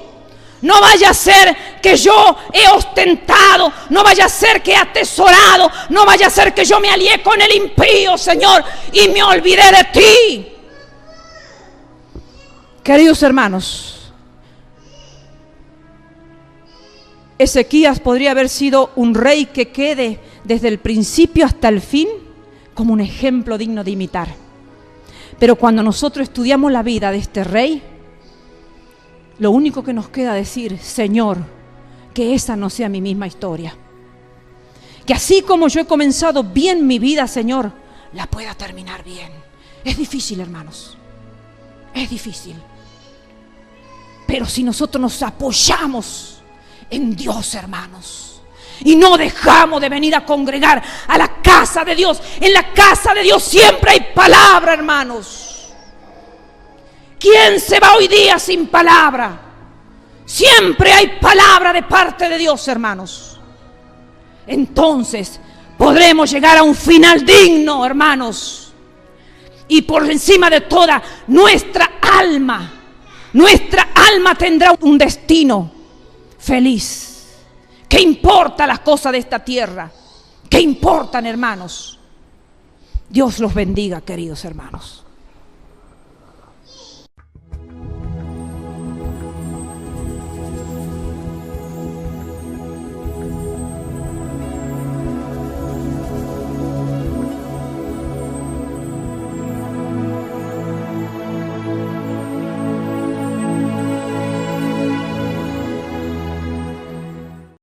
No vaya a ser que yo he ostentado, no vaya a ser que he atesorado, no vaya a ser que yo me alié con el impío, Señor, y me olvidé de ti. Queridos hermanos, Ezequías podría haber sido un rey que quede desde el principio hasta el fin como un ejemplo digno de imitar. Pero cuando nosotros estudiamos la vida de este rey, lo único que nos queda decir: Señor, que esa no sea mi misma historia. Que así como yo he comenzado bien mi vida, Señor, la pueda terminar bien. Es difícil, hermanos. Es difícil. Pero si nosotros nos apoyamos en Dios, hermanos, y no dejamos de venir a congregar a la casa de Dios. En la casa de Dios siempre hay palabra, hermanos. ¿Quién se va hoy día sin palabra? Siempre hay palabra de parte de Dios, hermanos. Entonces podremos llegar a un final digno, hermanos. Y por encima de toda, nuestra alma tendrá un destino feliz. ¿Qué importa las cosas de esta tierra? ¿Qué importan, hermanos? Dios los bendiga, queridos hermanos.